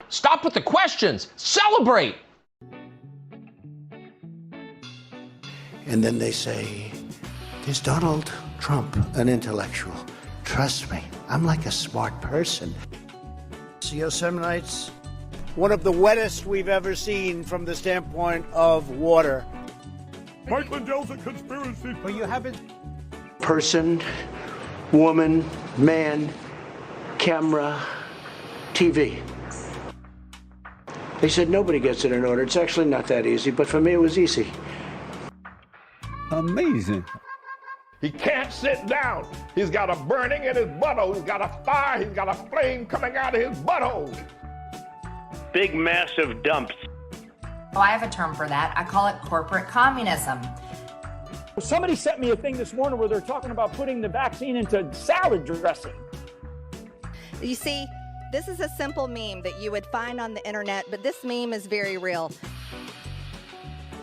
Stop with the questions. Celebrate. And then they say, is Donald Trump an intellectual? Trust me, I'm like a smart person. Yosemite's one of the wettest we've ever seen from the standpoint of water. Mike Lindell's a conspiracy. But you haven't. Person, woman, man, camera, TV. They said nobody gets it in order. It's actually not that easy, but for me it was easy. Amazing. He can't sit down. He's got a burning in his butthole. He's got a fire. He's got a flame coming out of his butthole. Big, massive dumps. Oh, I have a term for that. I call it corporate communism. Somebody sent me a thing this morning where they're talking about putting the vaccine into salad dressing. You see, this is a simple meme that you would find on the internet, but this meme is very real.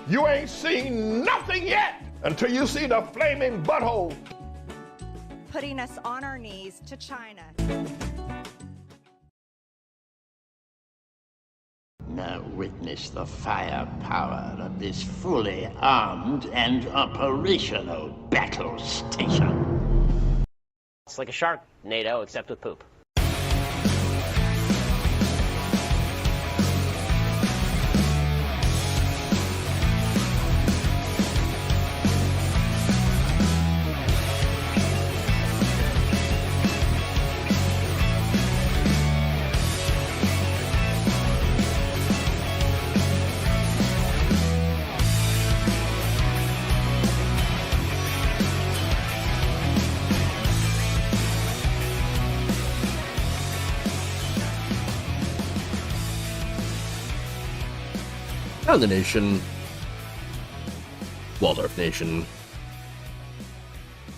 You ain't seen nothing yet until you see the flaming butthole. Putting us on our knees to China. Now witness the firepower of this fully armed and operational battle station. It's like a Sharknado, except with poop. Down the nation, Waldorf Nation.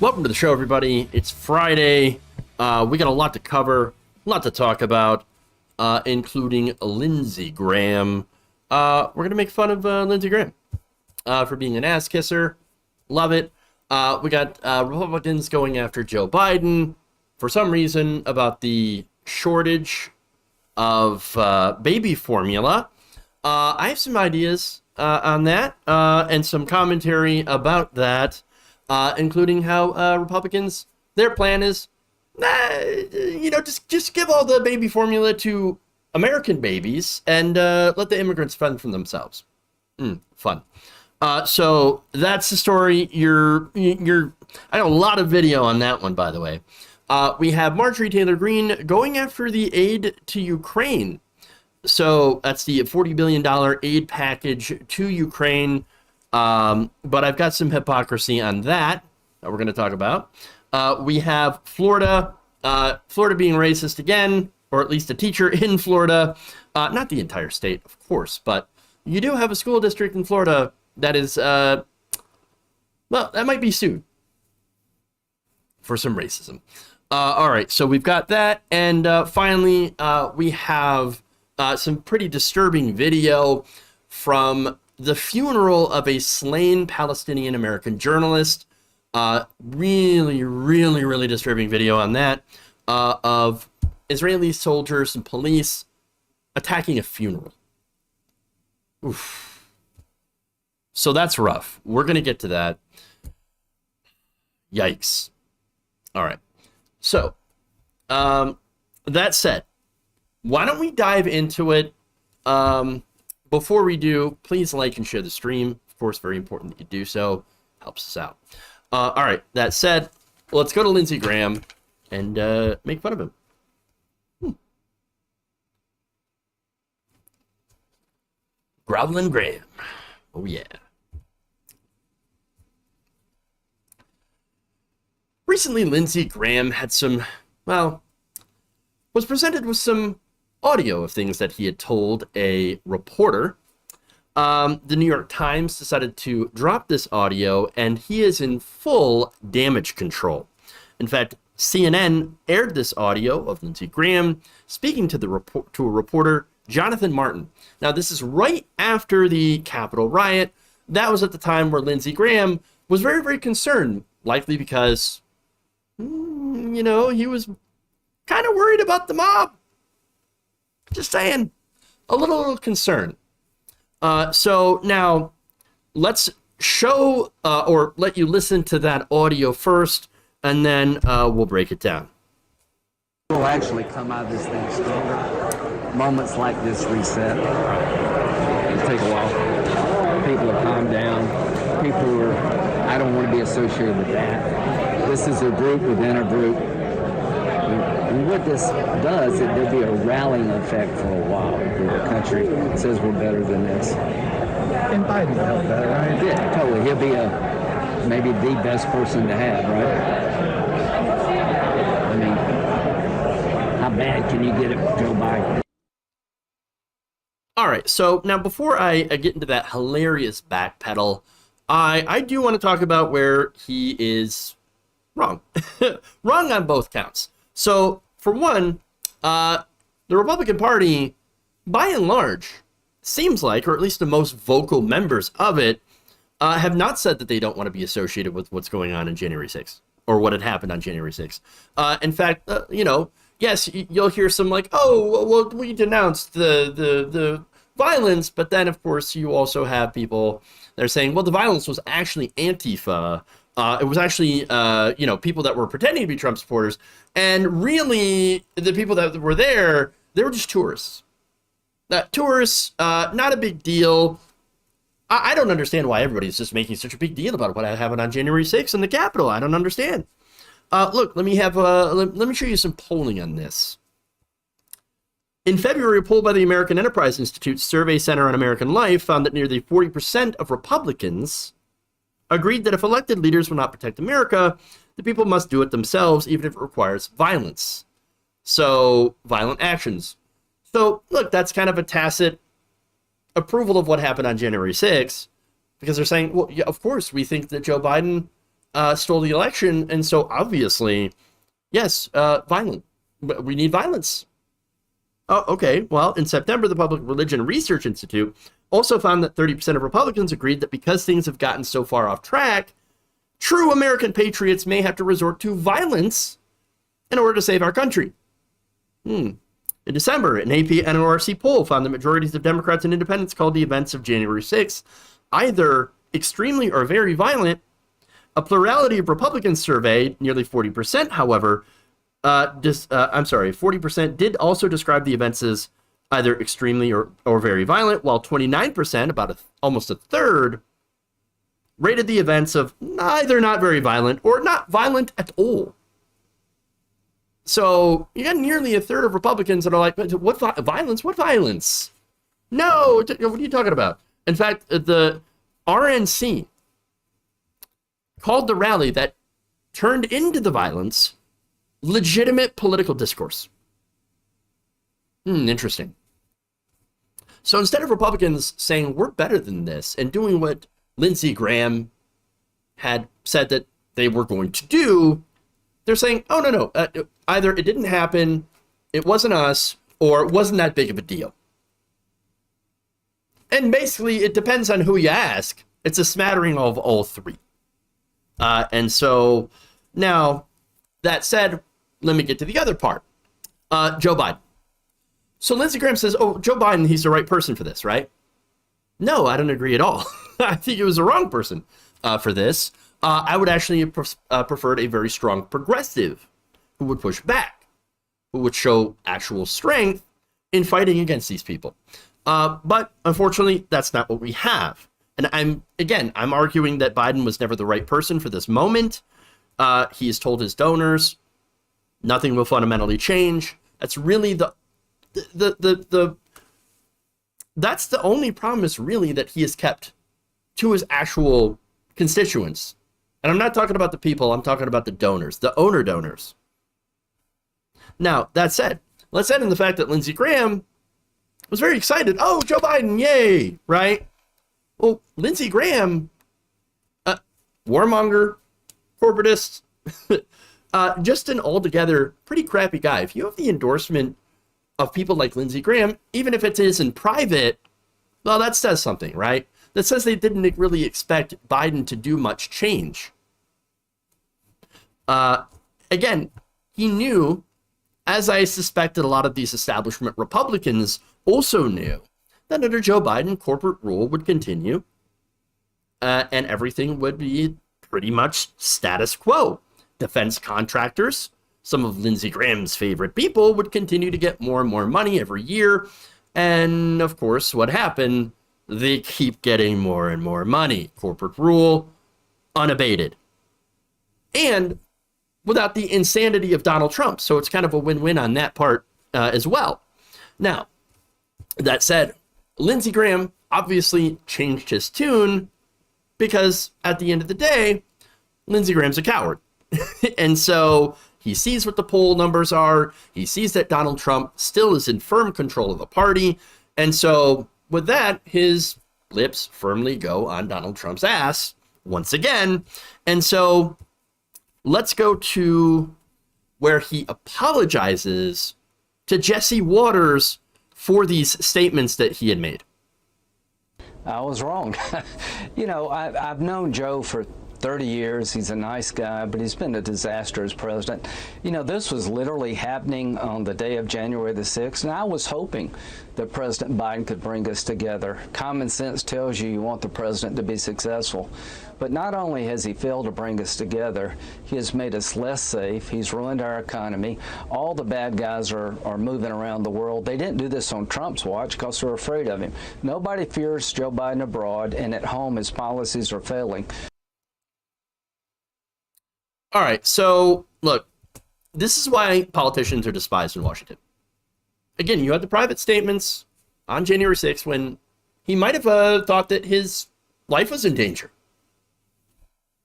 Welcome to the show, everybody. It's Friday. We got a lot to cover, a lot to talk about, including Lindsey Graham. We're going to make fun of Lindsey Graham for being an ass kisser. Love it. We got Republicans going after Joe Biden for some reason about the shortage of baby formula. I have some ideas on that and some commentary about that, including how Republicans, their plan is, just give all the baby formula to American babies and let the immigrants fend for themselves. Fun. So that's the story. I got a lot of video on that one, by the way. We have Marjorie Taylor Green going after the aid to Ukraine. So that's the $40 billion aid package to Ukraine. But I've got some hypocrisy on that we're going to talk about. We have Florida being racist again, or at least a teacher in Florida. Not the entire state, of course, but you do have a school district in Florida that is, that might be sued for some racism. All right, so we've got that. And finally, we have some pretty disturbing video from the funeral of a slain Palestinian-American journalist. Really, really, really disturbing video on that of Israeli soldiers and police attacking a funeral. Oof. So that's rough. We're going to get to that. Yikes. All right. So, that said, why don't we dive into it? Before we do, please like and share the stream. Of course, very important that you do so. Helps us out. All right, that said, let's go to Lindsey Graham and make fun of him. Groveling Graham. Oh, yeah. Recently, Lindsey Graham had was presented with some audio of things that he had told a reporter. The New York Times decided to drop this audio, and he is in full damage control. In fact, CNN aired this audio of Lindsey Graham speaking to a reporter, Jonathan Martin. Now, this is right after the Capitol riot. That was at the time where Lindsey Graham was very, very concerned, likely because, he was kind of worried about the mob. Just saying. a little concerned. So now let's show or let you listen to that audio first, and then we'll break it down. We'll actually come out of this thing stronger. Moments like this reset. It'll take a while. People have calmed down. People who are, I don't want to be associated with that. This is a group within a group. And what this does, there'll be a rallying effect for a while where the country says we're better than this. And Biden will help that, right? Yeah, totally. He'll be maybe the best person to have, right? I mean, how bad can you get it with Joe Biden? All right, so now before I get into that hilarious backpedal, I do want to talk about where he is wrong. Wrong on both counts. So, for one, the Republican Party, by and large, seems like, or at least the most vocal members of it, have not said that they don't want to be associated with what's going on January 6th, or what had happened on January 6th. In fact, yes, you'll hear some like, oh, well, we denounced the violence, but then, of course, you also have people that are saying, well, the violence was actually Antifa. It was actually, people that were pretending to be Trump supporters. And really, the people that were there, they were just tourists. Tourists, not a big deal. I don't understand why everybody's just making such a big deal about what happened on January 6th in the Capitol. I don't understand. Look, let me show you some polling on this. In February, a poll by the American Enterprise Institute Survey Center on American Life found that nearly 40% of Republicans agreed that if elected leaders will not protect America, the people must do it themselves, even if it requires violence. So, violent actions. So, look, that's kind of a tacit approval of what happened on January 6th, because they're saying, well, yeah, of course, we think that Joe Biden stole the election, and so obviously, yes, violent. We need violence. Oh, okay. Well, in September, the Public Religion Research Institute also found that 30% of Republicans agreed that because things have gotten so far off track, true American patriots may have to resort to violence in order to save our country. In December, an AP NORC poll found that majorities of Democrats and independents called the events of January 6th either extremely or very violent. A plurality of Republicans surveyed, nearly 40%, however, 40% did also describe the events as either extremely or very violent, while 29%, about almost a third, rated the events of either not very violent or not violent at all. So you got nearly a third of Republicans that are like, what violence? What violence? No, what are you talking about? In fact, the RNC called the rally that turned into the violence legitimate political discourse. Interesting. So instead of Republicans saying we're better than this and doing what Lindsey Graham had said that they were going to do, they're saying, oh, no. Either it didn't happen, it wasn't us, or it wasn't that big of a deal. And basically, it depends on who you ask. It's a smattering of all three. And so now, that said, let me get to the other part. Joe Biden. So Lindsey Graham says, oh, Joe Biden, he's the right person for this, right? No, I don't agree at all. I think it was the wrong person for this. I would actually have preferred a very strong progressive who would push back, who would show actual strength in fighting against these people. But unfortunately, that's not what we have. And I'm arguing that Biden was never the right person for this moment. He has told his donors nothing will fundamentally change. That's really that's the only promise really that he has kept to his actual constituents. And I'm not talking about the people, I'm talking about the donors, the owner donors. Now, that said, let's add in the fact that Lindsey Graham was very excited. Oh, Joe Biden, yay, right? Well, Lindsey Graham, warmonger, corporatist, just an altogether pretty crappy guy. If you have the endorsement of people like Lindsey Graham, even if it is in private, well, that says something, right? That says they didn't really expect Biden to do much change. Again, he knew, as I suspected a lot of these establishment Republicans also knew that under Joe Biden, corporate rule would continue, and everything would be pretty much status quo. Defense contractors, some of Lindsey Graham's favorite people, would continue to get more and more money every year. And of course, what happened? They keep getting more and more money. Corporate rule, unabated. And without the insanity of Donald Trump. So it's kind of a win-win on that part as well. Now, that said, Lindsey Graham obviously changed his tune because at the end of the day, Lindsey Graham's a coward. And so he sees what the poll numbers are. He sees that Donald Trump still is in firm control of the party. And so with that, his lips firmly go on Donald Trump's ass once again. And so let's go to where he apologizes to Jesse Waters for these statements that he had made. I was wrong. You know, I've known Joe for 30 years. He's a nice guy, but he's been a disaster as president. You know, this was literally happening on the day of January the 6th, and I was hoping that President Biden could bring us together. Common sense tells you want the president to be successful. But not only has he failed to bring us together, he has made us less safe. He's ruined our economy. All the bad guys are moving around the world. They didn't do this on Trump's watch because they're afraid of him. Nobody fears Joe Biden abroad, and at home his policies are failing. All right, so look, this is why politicians are despised in Washington. Again, you had the private statements on January 6th when he might have thought that his life was in danger.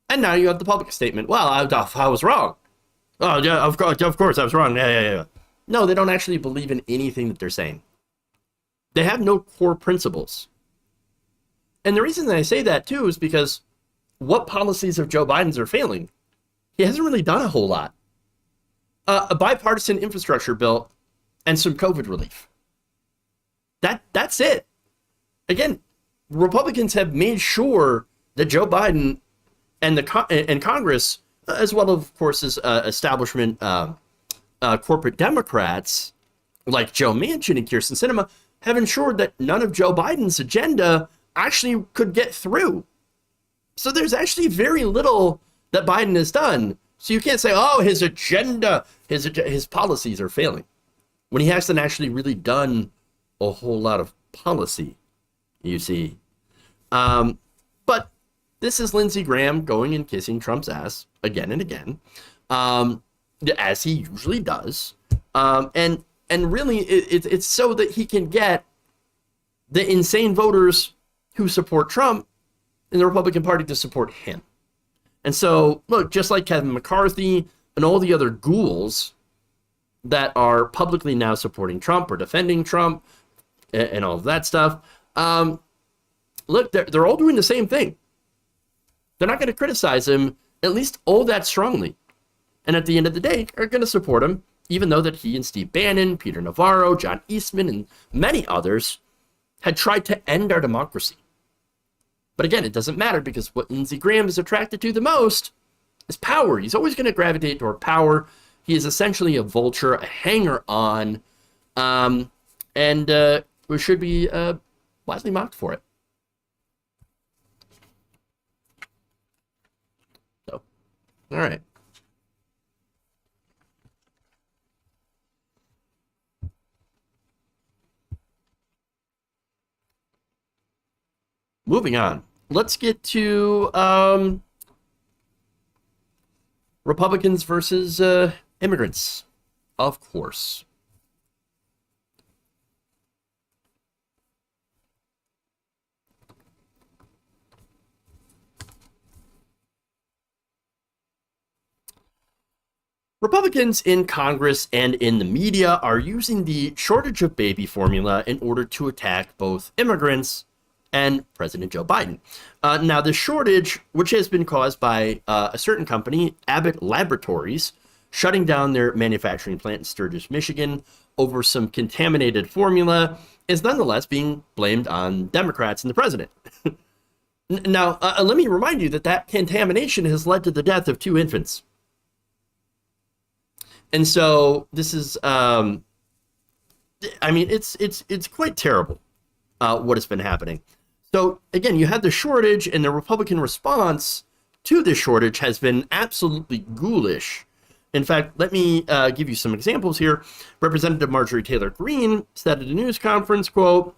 And now you have the public statement. Well, I was wrong. Oh, yeah, of course, I was wrong. Yeah. No, they don't actually believe in anything that they're saying. They have no core principles. And the reason that I say that, too, is because what policies of Joe Biden's are failing? He hasn't really done a whole lot. A bipartisan infrastructure bill and some COVID relief. That's it. Again, Republicans have made sure that Joe Biden and Congress, as well, of course, as establishment corporate Democrats like Joe Manchin and Kyrsten Sinema, have ensured that none of Joe Biden's agenda actually could get through. So there's actually very little that Biden has done. So you can't say, oh, his agenda, his policies are failing, when he hasn't actually really done a whole lot of policy, you see. But this is Lindsey Graham going and kissing Trump's ass again and again, as he usually does. And really, it's so that he can get the insane voters who support Trump in the Republican Party to support him. And so, look, just like Kevin McCarthy and all the other ghouls that are publicly now supporting Trump or defending Trump and all of that stuff, look, they're all doing the same thing. They're not going to criticize him, at least all that strongly. And at the end of the day, are going to support him, even though that he and Steve Bannon, Peter Navarro, John Eastman, and many others had tried to end our democracy. But again, it doesn't matter, because what Lindsey Graham is attracted to the most is power. He's always going to gravitate toward power. He is essentially a vulture, a hanger-on, and we should be widely mocked for it. So, all right. Moving on. Let's get to Republicans versus immigrants, of course. Republicans in Congress and in the media are using the shortage of baby formula in order to attack both immigrants and President Joe Biden. Now, the shortage, which has been caused by a certain company, Abbott Laboratories, shutting down their manufacturing plant in Sturgis, Michigan, over some contaminated formula, is nonetheless being blamed on Democrats and the president. Now, let me remind you that contamination has led to the death of 2 infants. And so this is I mean, it's quite terrible what has been happening. So again, you had the shortage, and the Republican response to this shortage has been absolutely ghoulish. In fact, let me give you some examples here. Representative Marjorie Taylor Green said at a news conference, quote,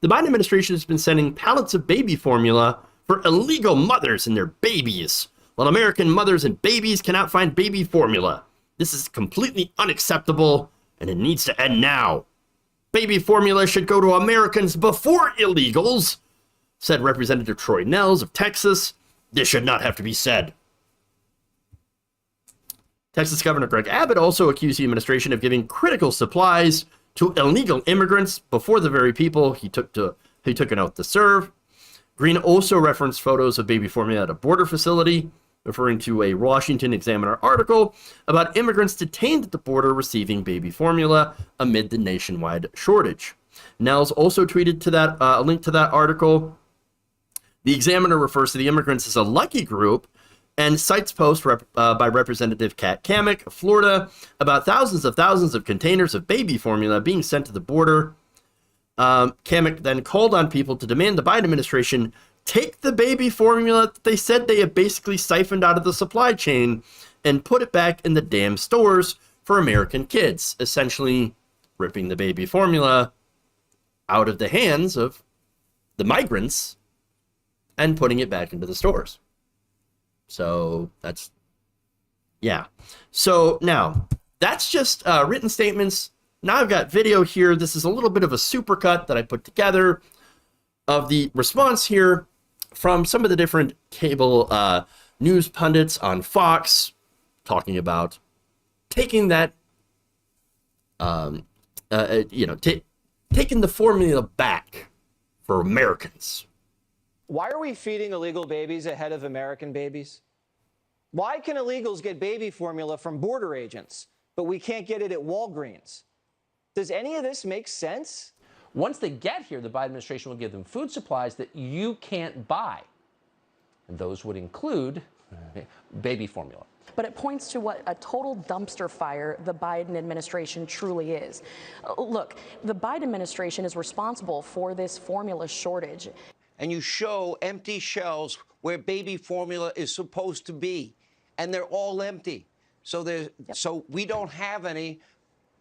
"The Biden administration has been sending pallets of baby formula for illegal mothers and their babies, while American mothers and babies cannot find baby formula. This is completely unacceptable, and it needs to end now. Baby formula should go to Americans before illegals," said Representative Troy Nehls of Texas. "This should not have to be said." Texas Governor Greg Abbott also accused the administration of giving critical supplies to illegal immigrants before the very people he took an oath to serve. Green also referenced photos of baby formula at a border facility, referring to a Washington Examiner article about immigrants detained at the border receiving baby formula amid the nationwide shortage. Nehls also tweeted to that a link to that article. The Examiner refers to the immigrants as a lucky group and cites posts by Representative Kat Cammack of Florida about thousands of containers of baby formula being sent to the border. Cammack then called on people to demand the Biden administration take the baby formula that they said they have basically siphoned out of the supply chain and put it back in the damn stores for American kids, essentially ripping the baby formula out of the hands of the migrants and putting it back into the stores. So that's, yeah. So now that's just written statements. Now I've got video here. This is a little bit of a supercut that I put together of the response here from some of the different cable news pundits on Fox, talking about taking that, taking the formula back for Americans. Why are we feeding illegal babies ahead of American babies? Why can illegals get baby formula from border agents, but we can't get it at Walgreens? Does any of this make sense? Once they get here, the Biden administration will give them food supplies that you can't buy. And those would include baby formula. But it points to what a total dumpster fire the Biden administration truly is. Look, the Biden administration is responsible for this formula shortage. And you show empty shelves where baby formula is supposed to be, and they're all empty. So so we don't have any,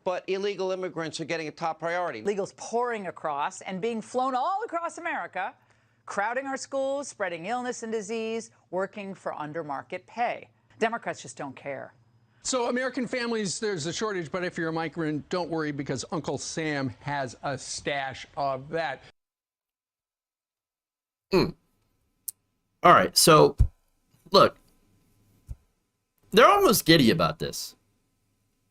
but illegal immigrants are getting a top priority. Illegals pouring across and being flown all across America, crowding our schools, spreading illness and disease, working for under-market pay. Democrats just don't care. So American families, there's a shortage, but if you're a migrant, don't worry because Uncle Sam has a stash of that. All right, so look, they're almost giddy about this.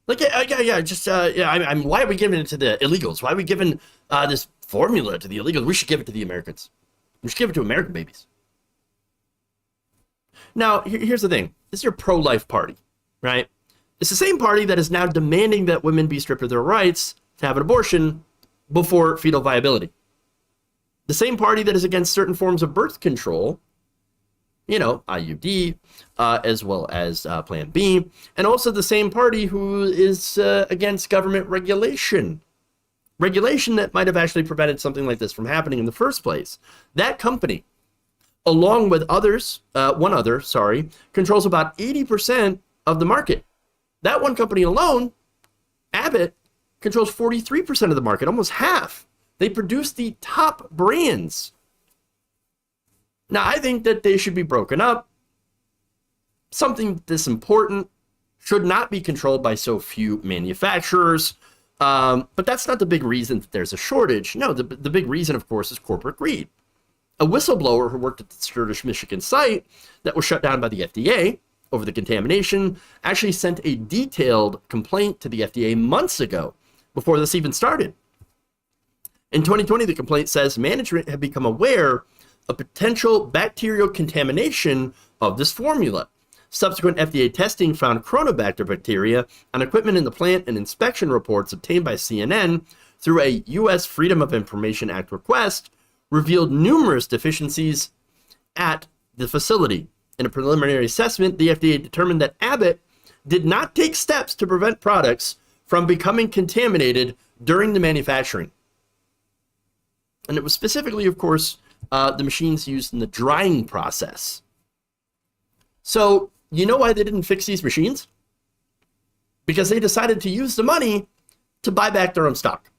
Like, I'm. Why are we giving it to the illegals? Why are we giving this formula to the illegals? We should give it to the Americans. We should give it to American babies. Now, here's the thing: this is your pro-life party, right? It's the same party that is now demanding that women be stripped of their rights to have an abortion before fetal viability. The same party that is against certain forms of birth control, IUD, as well as Plan B, and also the same party who is against government regulation that might have actually prevented something like this from happening in the first place. That company, along with controls about 80% of the market. That one company alone, Abbott, controls 43% of the market, almost half. They produce the top brands. Now, I think that they should be broken up. Something this important should not be controlled by so few manufacturers. But that's not the big reason that there's a shortage. No, the big reason, of course, is corporate greed. A whistleblower who worked at the Sturgis, Michigan site that was shut down by the FDA over the contamination actually sent a detailed complaint to the FDA months ago before this even started. In 2020, the complaint says management had become aware of potential bacterial contamination of this formula. Subsequent FDA testing found Chronobacter bacteria on equipment in the plant, and inspection reports obtained by CNN through a U.S. Freedom of Information Act request revealed numerous deficiencies at the facility. In a preliminary assessment, the FDA determined that Abbott did not take steps to prevent products from becoming contaminated during the manufacturing. And it was specifically, of course, the machines used in the drying process. So, you know why they didn't fix these machines? Because they decided to use the money to buy back their own stock.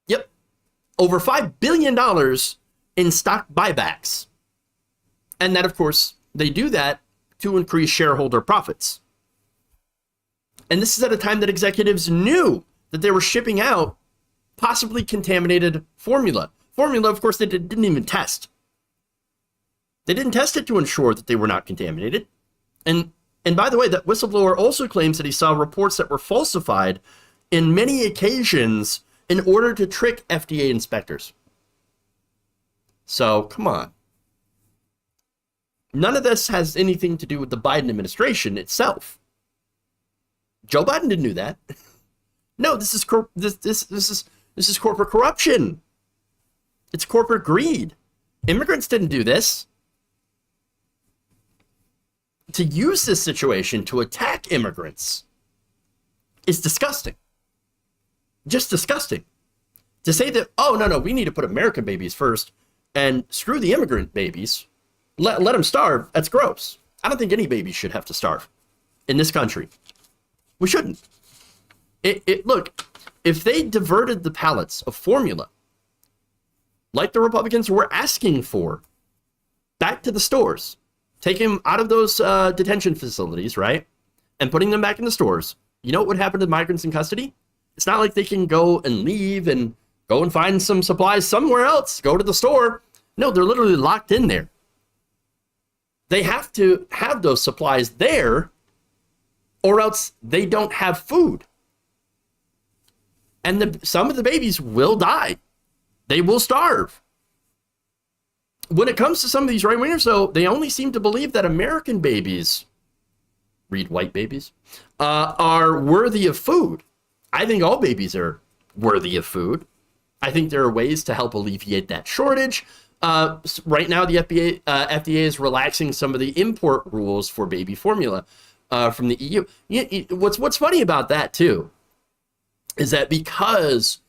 Yep. Over $5 billion in stock buybacks. And that, of course, they do that to increase shareholder profits. And this is at a time that executives knew that they were shipping out possibly contaminated formula. Formula, of course, they didn't even test. They didn't test it to ensure that they were not contaminated. And by the way, that whistleblower also claims that he saw reports that were falsified in many occasions in order to trick FDA inspectors. So, come on. None of this has anything to do with the Biden administration itself. Joe Biden didn't do that. No, this is corporate corruption. It's corporate greed. Immigrants didn't do this. To use this situation to attack immigrants is disgusting. Just disgusting. To say that, oh, no, we need to put American babies first and screw the immigrant babies, let them starve, that's gross. I don't think any baby should have to starve in this country. We shouldn't. Look, if they diverted the pallets of formula, like the Republicans were asking for, back to the stores, taking them out of those detention facilities, right, and putting them back in the stores, you know what would happen to migrants in custody? It's not like they can go and leave and go and find some supplies somewhere else, go to the store. No, they're literally locked in there. They have to have those supplies there, or else they don't have food. And some of the babies will die. They will starve. When it comes to some of these right-wingers, though, they only seem to believe that American babies, read white babies, are worthy of food. I think all babies are worthy of food. I think there are ways to help alleviate that shortage. Right now, the FDA is relaxing some of the import rules for baby formula from the EU. What's funny about that, too, is that because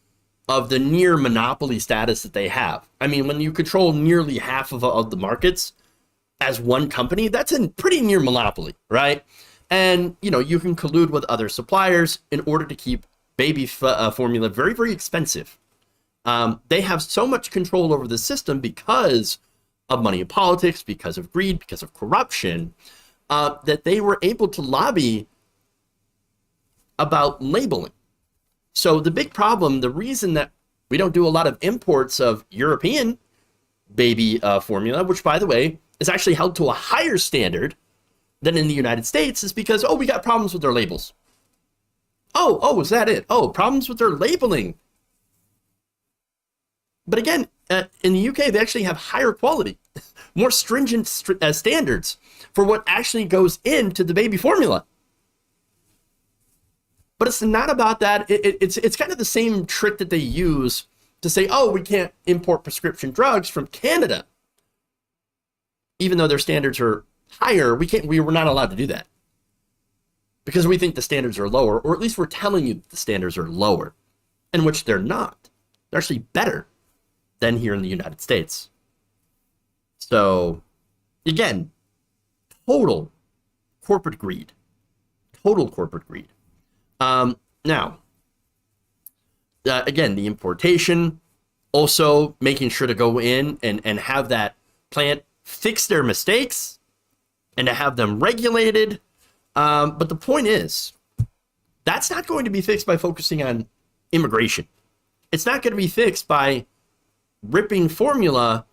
of the near monopoly status that they have. I mean, when you control nearly half of the markets as one company, that's a pretty near monopoly, right? And, you can collude with other suppliers in order to keep baby formula very, very expensive. They have so much control over the system because of money and politics, because of greed, because of corruption, that they were able to lobby about labeling. So the big problem, the reason that we don't do a lot of imports of European baby formula, which, by the way, is actually held to a higher standard than in the United States, is because, we got problems with their labels. Oh, is that it? Oh, problems with their labeling. But again, in the UK, they actually have higher quality, more stringent standards for what actually goes into the baby formula. But it's not about that. It's kind of the same trick that they use to say, we can't import prescription drugs from Canada. Even though their standards are higher, we were not allowed to do that. Because we think the standards are lower, or at least we're telling you the standards are lower, in which they're not. They're actually better than here in the United States. So, again, total corporate greed. Total corporate greed. Now, again, the importation, also making sure to go in and have that plant fix their mistakes and to have them regulated. But the point is, that's not going to be fixed by focusing on immigration. It's not going to be fixed by ripping formula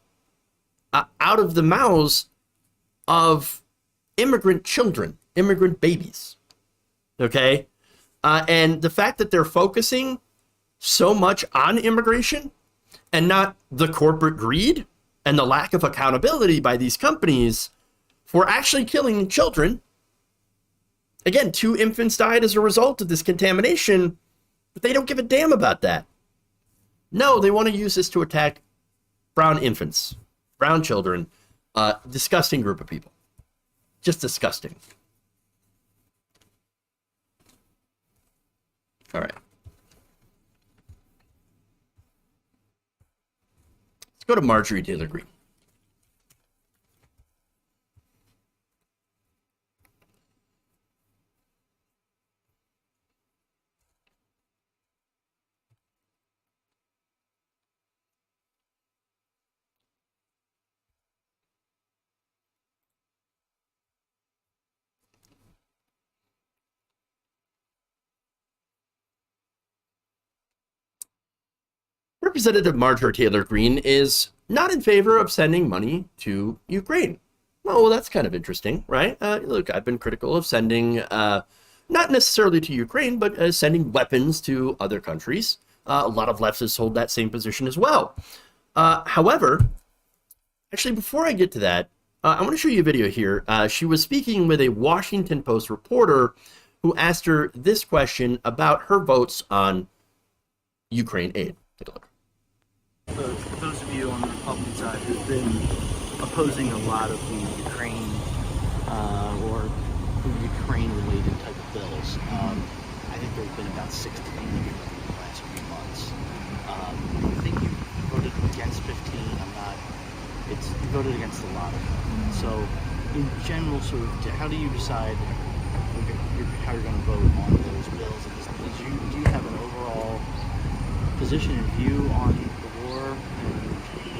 out of the mouths of immigrant children, immigrant babies. Okay? And the fact that they're focusing so much on immigration and not the corporate greed and the lack of accountability by these companies for actually killing children. Again, 2 infants died as a result of this contamination, but they don't give a damn about that. No, they want to use this to attack brown infants, brown children, disgusting group of people. Just disgusting. All right. Let's go to Marjorie Taylor Green. Representative Marjorie Taylor Green is not in favor of sending money to Ukraine. Well, that's kind of interesting, right? Look, I've been critical of sending, not necessarily to Ukraine, but sending weapons to other countries. A lot of leftists hold that same position as well. However, actually, before I get to that, I want to show you a video here. She was speaking with a Washington Post reporter who asked her this question about her votes on Ukraine aid. Take a look. For those of you on the Republican side who've been opposing a lot of the Ukraine or Ukraine-related type of bills, I think there have been about 16 of them in the last few months. I think you voted against 15. You voted against a lot of them. So, in general, sort of, how do you decide how you're going to vote on those bills? Do you have an overall position and view on the war and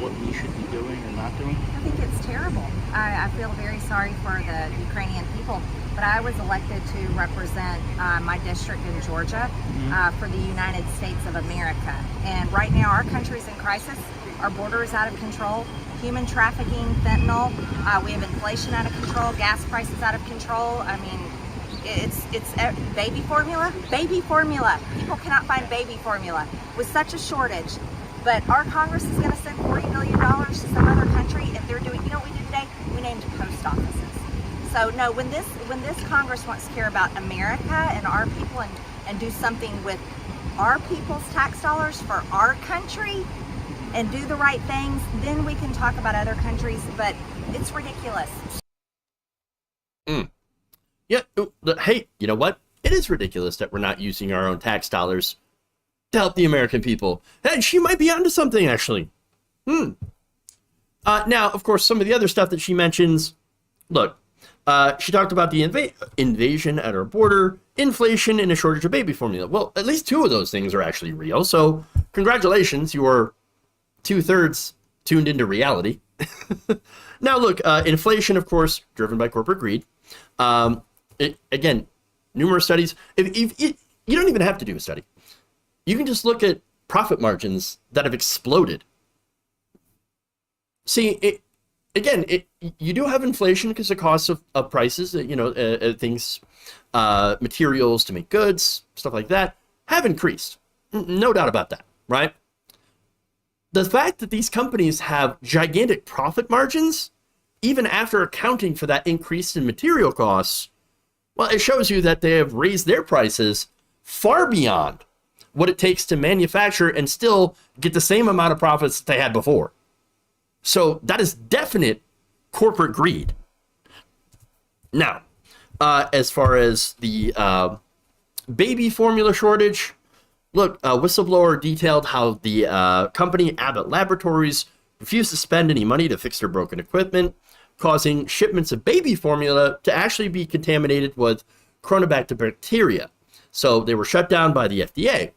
what we should be doing or not doing? I think it's terrible. I feel very sorry for the Ukrainian people, but I was elected to represent my district in Georgia for the United States of America. And right now our country's in crisis. Our border is out of control. Human trafficking, fentanyl, we have inflation out of control, gas prices out of control. I mean, it's baby formula. People cannot find baby formula with such a shortage. But our Congress is going to send $40 billion to some other country if they're doing, you know what we did today? We named post offices. So no, when this Congress wants to care about America and our people and do something with our people's tax dollars for our country and do the right things, then we can talk about other countries, but it's ridiculous. Yeah, hey, you know what? It is ridiculous that we're not using our own tax dollars to help the American people. And she might be onto something, actually. Now, of course, some of the other stuff that she mentions, look, she talked about the invasion at our border, inflation, and a shortage of baby formula. Well, at least two of those things are actually real, so congratulations, you're 2/3 tuned into reality. Now, look, inflation, of course, driven by corporate greed. Again, numerous studies. If you don't even have to do a study. You can just look at profit margins that have exploded. See, you do have inflation because the cost of prices, things, materials to make goods, stuff like that, have increased. No doubt about that, right? The fact that these companies have gigantic profit margins, even after accounting for that increase in material costs, well, it shows you that they have raised their prices far beyond what it takes to manufacture and still get the same amount of profits that they had before. So that is definite corporate greed. Now, as far as the baby formula shortage, look, a whistleblower detailed how the company Abbott Laboratories refused to spend any money to fix their broken equipment, causing shipments of baby formula to actually be contaminated with Coronabacter bacteria. So they were shut down by the FDA.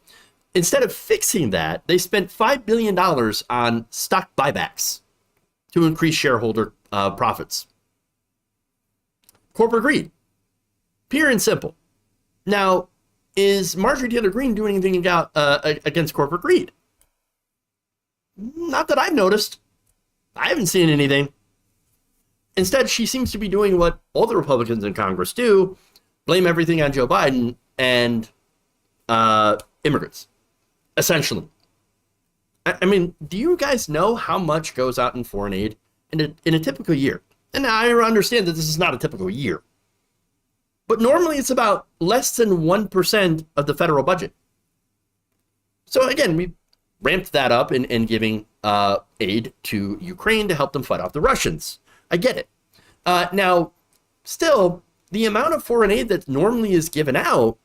Instead of fixing that, they spent $5 billion on stock buybacks to increase shareholder profits. Corporate greed. Pure and simple. Now, is Marjorie Taylor Green doing anything against corporate greed? Not that I've noticed. I haven't seen anything. Instead, she seems to be doing what all the Republicans in Congress do, blame everything on Joe Biden and immigrants, essentially. I mean, do you guys know how much goes out in foreign aid in a typical year? And I understand that this is not a typical year. But normally it's about less than 1% of the federal budget. So again, we ramped that up in giving aid to Ukraine to help them fight off the Russians. I get it. Now, still, the amount of foreign aid that normally is given out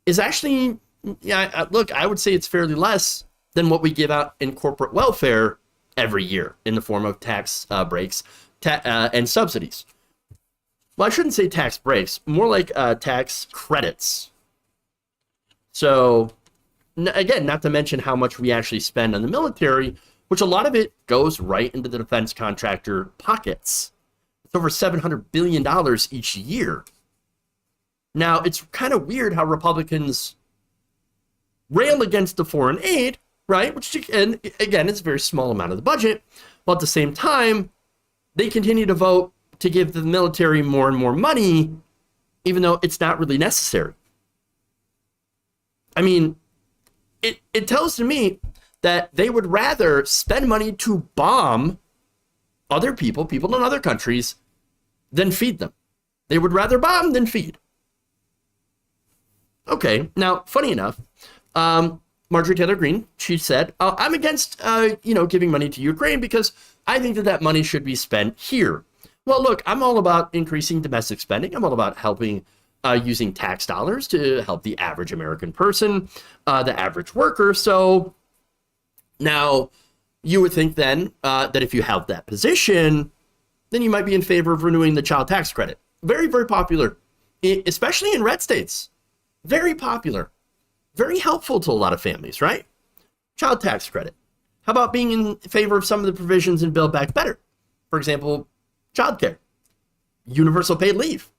is actually, look, I would say it's fairly less than what we give out in corporate welfare every year in the form of tax breaks and subsidies. Well, I shouldn't say tax breaks, more like tax credits. So, again, not to mention how much we actually spend on the military, which a lot of it goes right into the defense contractor pockets. It's over $700 billion each year. Now, it's kind of weird how Republicans rail against the foreign aid, right? Which, and again, it's a very small amount of the budget. While at the same time, they continue to vote to give the military more and more money, even though it's not really necessary. I mean, it tells to me that they would rather spend money to bomb other people in other countries, than feed them. They would rather bomb than feed. Okay, now, funny enough, Marjorie Taylor Green, she said, I'm against, giving money to Ukraine because I think that money should be spent here. Well, look, I'm all about increasing domestic spending. I'm all about helping using tax dollars to help the average American person, the average worker. So now you would think then that if you held that position, then you might be in favor of renewing the child tax credit. Very, very popular, especially in red states. Very popular. Very helpful to a lot of families, right? Child tax credit. How about being in favor of some of the provisions in Build Back Better? For example, childcare, universal paid leave,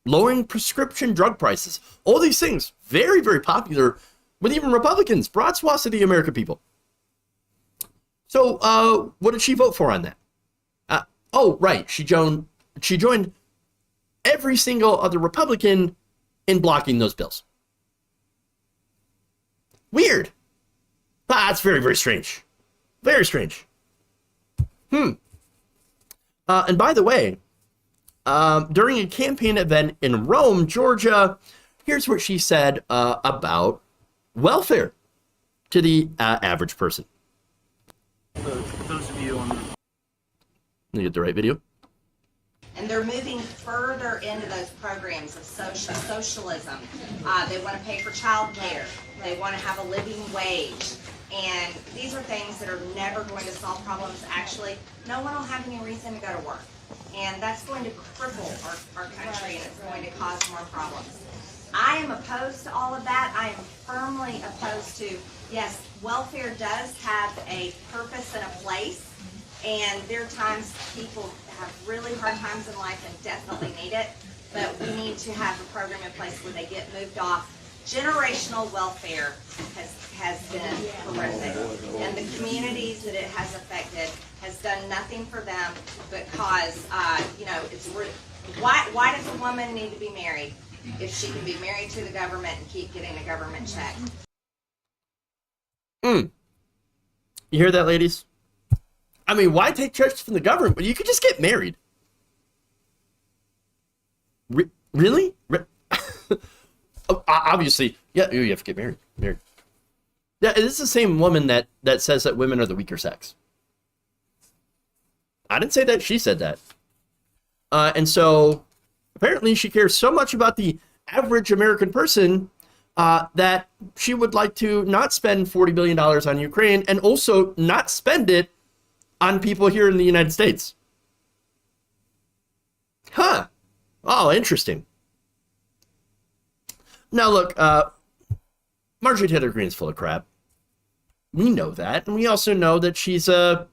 lowering prescription drug prices. All these things, very, very popular with even Republicans, broad swaths of the American people. So what did she vote for on that? Right, she joined every single other Republican in blocking those bills. Weird. That's very, very strange. Very strange. And by the way, during a campaign event in Rome, Georgia, here's what she said about welfare to the average person. Those of you on the... Let me get the right video. And they're moving further into those programs of socialism. They want to pay for child care. They want to have a living wage. And these are things that are never going to solve problems. Actually, no one will have any reason to go to work. And that's going to cripple our country, and it's going to cause more problems. I am opposed to all of that. I am firmly opposed to, yes, welfare does have a purpose and a place. And there are times people have really hard times in life and definitely need it. But we need to have a program in place where they get moved off. Generational welfare has been horrific, and the communities that it has affected has done nothing for them but cause, it's why does a woman need to be married if she can be married to the government and keep getting a government check? You hear that, ladies? I mean, why take checks from the government when you could just get married? Really? Obviously, yeah, you have to get married. Yeah, this is the same woman that says that women are the weaker sex. I didn't say that. She said that. And so, apparently, she cares so much about the average American person that she would like to not spend $40 billion on Ukraine and also not spend it on people here in the United States. Huh. Oh, interesting. Now, look, Marjorie Taylor Green's full of crap. We know that. And we also know that she's a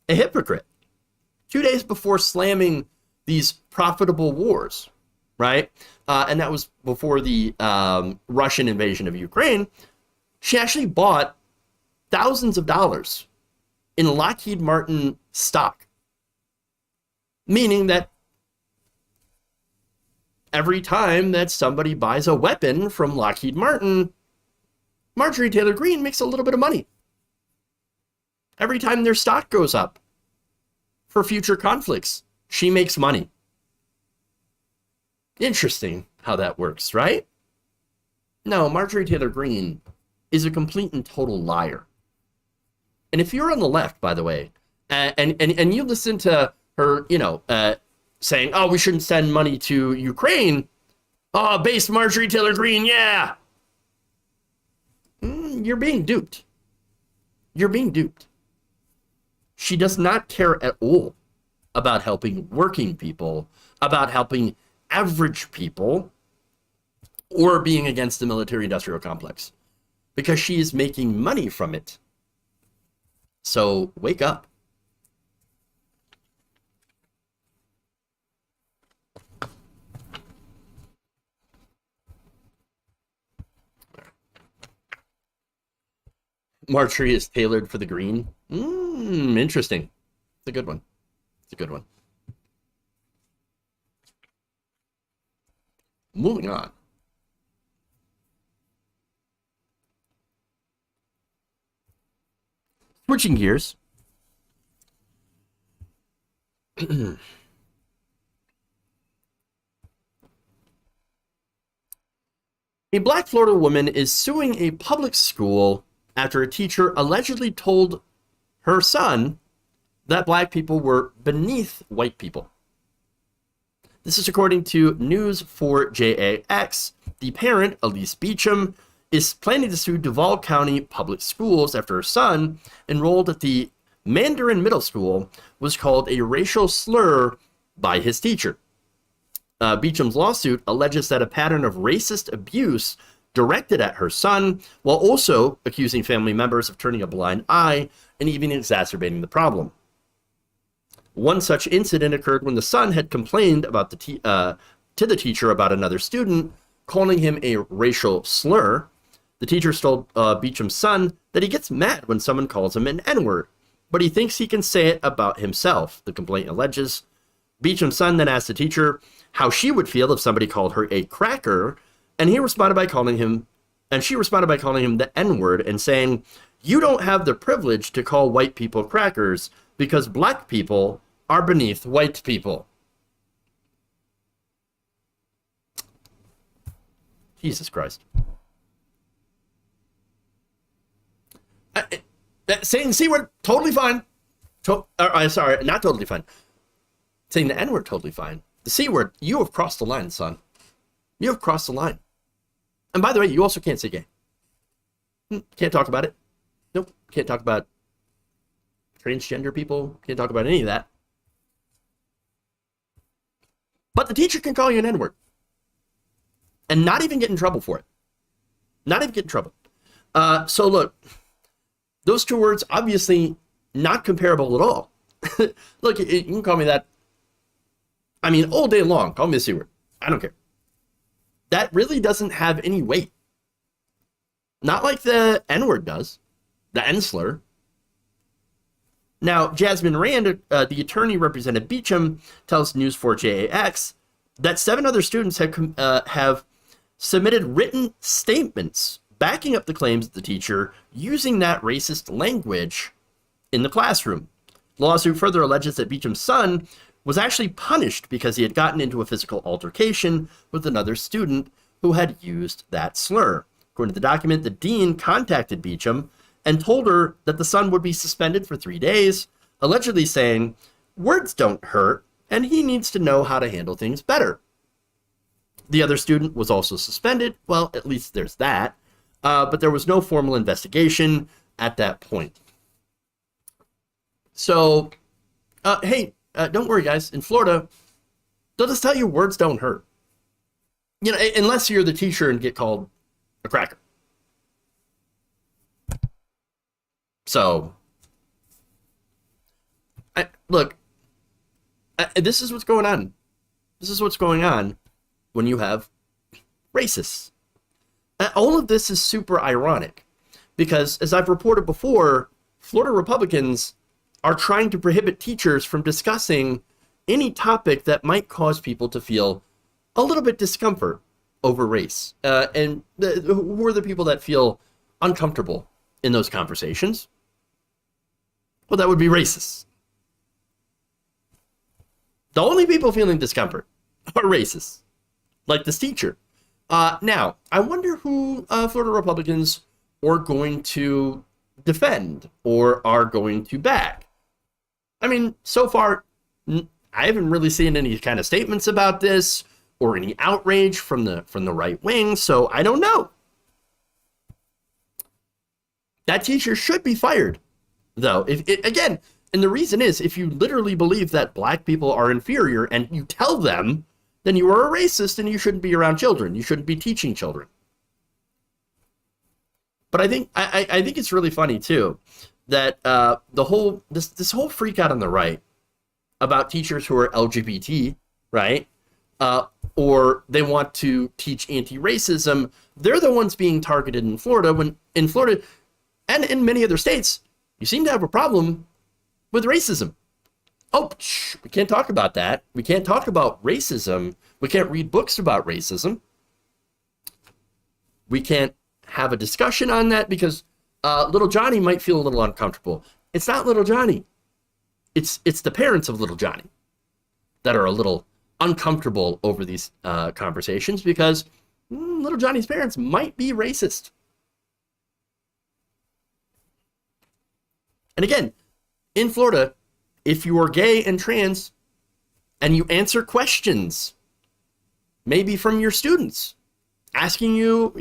hypocrite. 2 days before slamming these profitable wars, right? And that was before the Russian invasion of Ukraine. She actually bought thousands of dollars in Lockheed Martin stock. Meaning that every time that somebody buys a weapon from Lockheed Martin, Marjorie Taylor Green makes a little bit of money. Every time their stock goes up for future conflicts, she makes money. Interesting how that works, right? No, Marjorie Taylor Green is a complete and total liar. And if you're on the left, by the way, and you listen to her, saying, oh, we shouldn't send money to Ukraine, Oh, base Marjorie Taylor Green, yeah. You're being duped. You're being duped. She does not care at all about helping working people, about helping average people, or being against the military-industrial complex, because she is making money from it. So wake up. Marjorie is tailored for the green. Interesting. It's a good one. It's a good one. Moving on. Switching gears. A black Florida woman is suing a public school after a teacher allegedly told her son that black people were beneath white people. This is according to News4JAX. The parent, Elise Beecham, is planning to sue Duval County Public Schools after her son, enrolled at the Mandarin Middle School, was called a racial slur by his teacher. Beecham's lawsuit alleges that a pattern of racist abuse directed at her son, while also accusing family members of turning a blind eye and even exacerbating the problem. One such incident occurred when the son had complained about to the teacher about another student, calling him a racial slur. The teacher told Beecham's son that he gets mad when someone calls him an N-word, but he thinks he can say it about himself, the complaint alleges. Beecham's son then asked the teacher how she would feel if somebody called her a cracker, and she responded by calling him the N-word and saying, "You don't have the privilege to call white people crackers because black people are beneath white people." Jesus Christ. Saying the C-word, totally fine. Sorry, not totally fine. Saying the N-word, totally fine. The C-word, you have crossed the line, son. You have crossed the line. And by the way, you also can't say gay. Can't talk about it. Nope. Can't talk about transgender people. Can't talk about any of that. But the teacher can call you an N-word. And not even get in trouble for it. Not even get in trouble. So look, those two words, obviously not comparable at all. Look, you can call me that. I mean, all day long, call me a C-word. I don't care. That really doesn't have any weight. Not like the N-word does. The N-slur. Now, Jasmine Rand, the attorney represented Beecham, tells News4JAX that 7 other students have submitted written statements backing up the claims of the teacher using that racist language in the classroom. The lawsuit further alleges that Beecham's son was actually punished because he had gotten into a physical altercation with another student who had used that slur. According to the document, the dean contacted Beecham and told her that the son would be suspended for 3 days, allegedly saying, "Words don't hurt, and he needs to know how to handle things better." The other student was also suspended. Well, at least there's that. But there was no formal investigation at that point. So, hey, don't worry, guys. In Florida, they'll just tell you words don't hurt. You know, unless you're the teacher and get called a cracker. So, look, this is what's going on. This is what's going on when you have racists. All of this is super ironic because, as I've reported before, Florida Republicans are trying to prohibit teachers from discussing any topic that might cause people to feel a little bit discomfort over race. And who are the people that feel uncomfortable in those conversations? Well, that would be racists. The only people feeling discomfort are racists, like this teacher. Now, I wonder who Florida Republicans are going to defend or are going to back. I mean, so far, I haven't really seen any kind of statements about this or any outrage from the right wing. So I don't know. That teacher should be fired, though. Again, and the reason is, if you literally believe that black people are inferior and you tell them, then you are a racist and you shouldn't be around children. You shouldn't be teaching children. But I think it's really funny too that this whole freak out on the right about teachers who are LGBT, right? Or they want to teach anti-racism. They're the ones being targeted in Florida, when in Florida and in many other states, you seem to have a problem with racism. Oh, we can't talk about that. We can't talk about racism. We can't read books about racism. We can't have a discussion on that because little Johnny might feel a little uncomfortable. It's not little Johnny. It's the parents of little Johnny that are a little uncomfortable over these conversations because little Johnny's parents might be racist. And again, in Florida, if you are gay and trans and you answer questions, maybe from your students, asking you,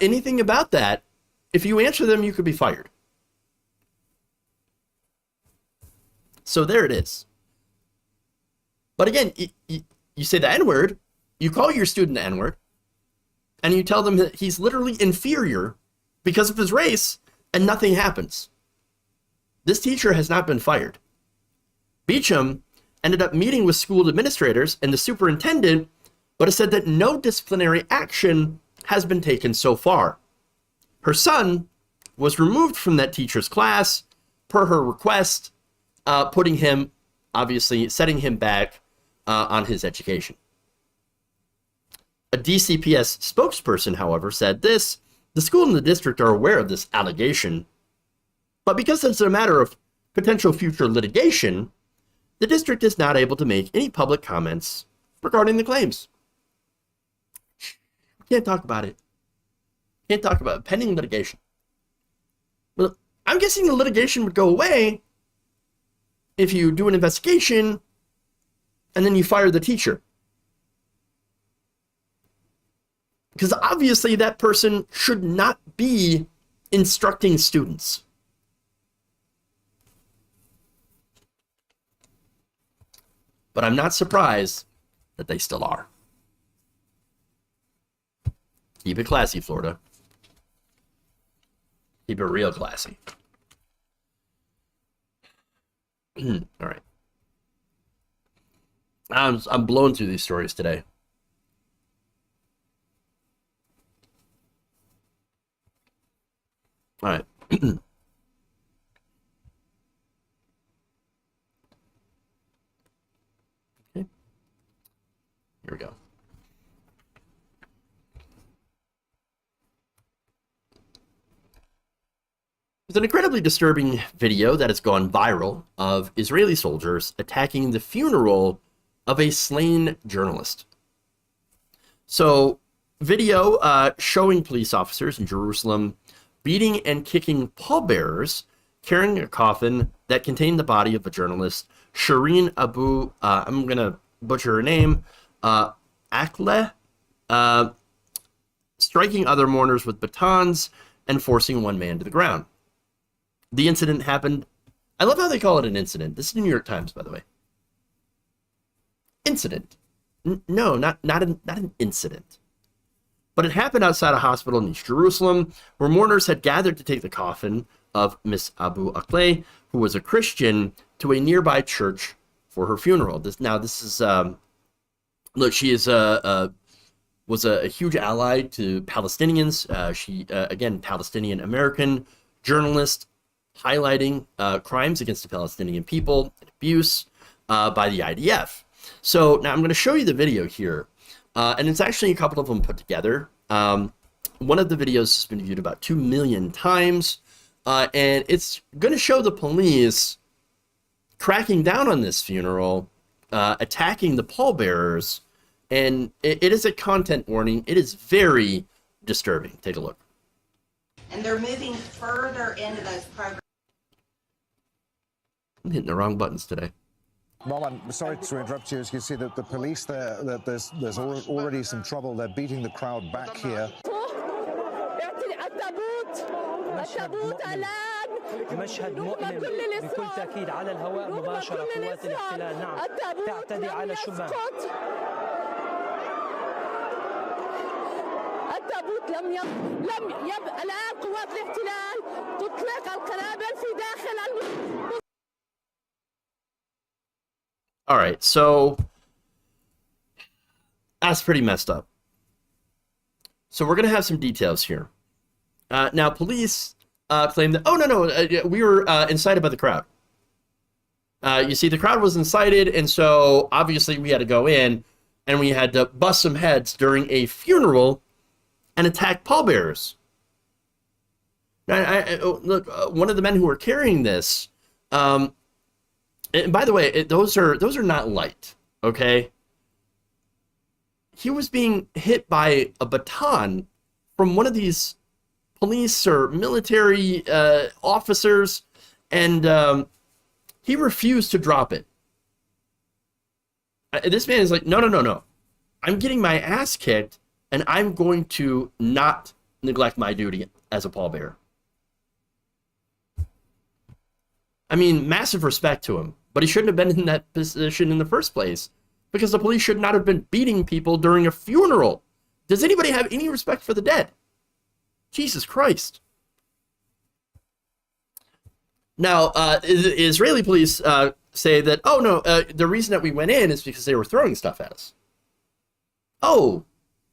anything about that, if you answer them, you could be fired. So there it is. But again, you say the N-word, you call your student the N-word, and you tell them that he's literally inferior because of his race, and nothing happens. This teacher has not been fired. Beecham ended up meeting with school administrators and the superintendent, but has said that no disciplinary action has been taken so far. Her son was removed from that teacher's class per her request, setting him back on his education. A DCPS spokesperson, however, said this: the school and the district are aware of this allegation, but because it's a matter of potential future litigation, the district is not able to make any public comments regarding the claims. Can't talk about it. Can't talk about it. Pending litigation. Well, I'm guessing the litigation would go away if you do an investigation and then you fire the teacher. Because obviously that person should not be instructing students. But I'm not surprised that they still are. Keep it classy, Florida. Keep it real classy. All right. I'm blowing through these stories today. All right. Okay. Here we go. There's an incredibly disturbing video that has gone viral of Israeli soldiers attacking the funeral of a slain journalist. So, video showing police officers in Jerusalem beating and kicking pallbearers carrying a coffin that contained the body of a journalist, Shireen Abu, I'm going to butcher her name, Akleh, striking other mourners with batons and forcing one man to the ground. The incident happened. I love how they call it an incident. This is the New York Times, by the way. Incident. No, not an incident. But it happened outside a hospital in East Jerusalem, where mourners had gathered to take the coffin of Miss Abu Akleh, who was a Christian, to a nearby church for her funeral. This is look, she is was a huge ally to Palestinians. She again, Palestinian American journalist, highlighting crimes against the Palestinian people and abuse by the IDF. So now I'm going to show you the video here, and it's actually a couple of them put together. One of the videos has been viewed about 2 million times, and it's going to show the police cracking down on this funeral, attacking the pallbearers, and it is a content warning. It is very disturbing. Take a look. And they're moving further into those programs. I'm hitting the wrong buttons today. Well, I'm sorry to interrupt you. As you can see, that the police there, that there's already some trouble. They're beating the crowd back here. مشهد مؤلم بكل تأكيد على الهواء مباشرة. قوات الاحتلال نعم تعتدي على الشبان. التابوت لم الآن قوات الاحتلال تطلق القنابل في داخل All right, so that's pretty messed up. So we're going to have some details here. Now, police claim that, oh, no, we were incited by the crowd. You see, the crowd was incited, and so obviously we had to go in, and we had to bust some heads during a funeral and attack pallbearers. Now, look, one of the men who were carrying this, and by the way, those are not light, okay? He was being hit by a baton from one of these police or military officers, and he refused to drop it. This man is like, no. I'm getting my ass kicked, and I'm going to not neglect my duty as a pallbearer. I mean, massive respect to him, but he shouldn't have been in that position in the first place, because the police should not have been beating people during a funeral. Does anybody have any respect for the dead? Jesus Christ. Now, Israeli police say that, oh, no, the reason that we went in is because they were throwing stuff at us. Oh,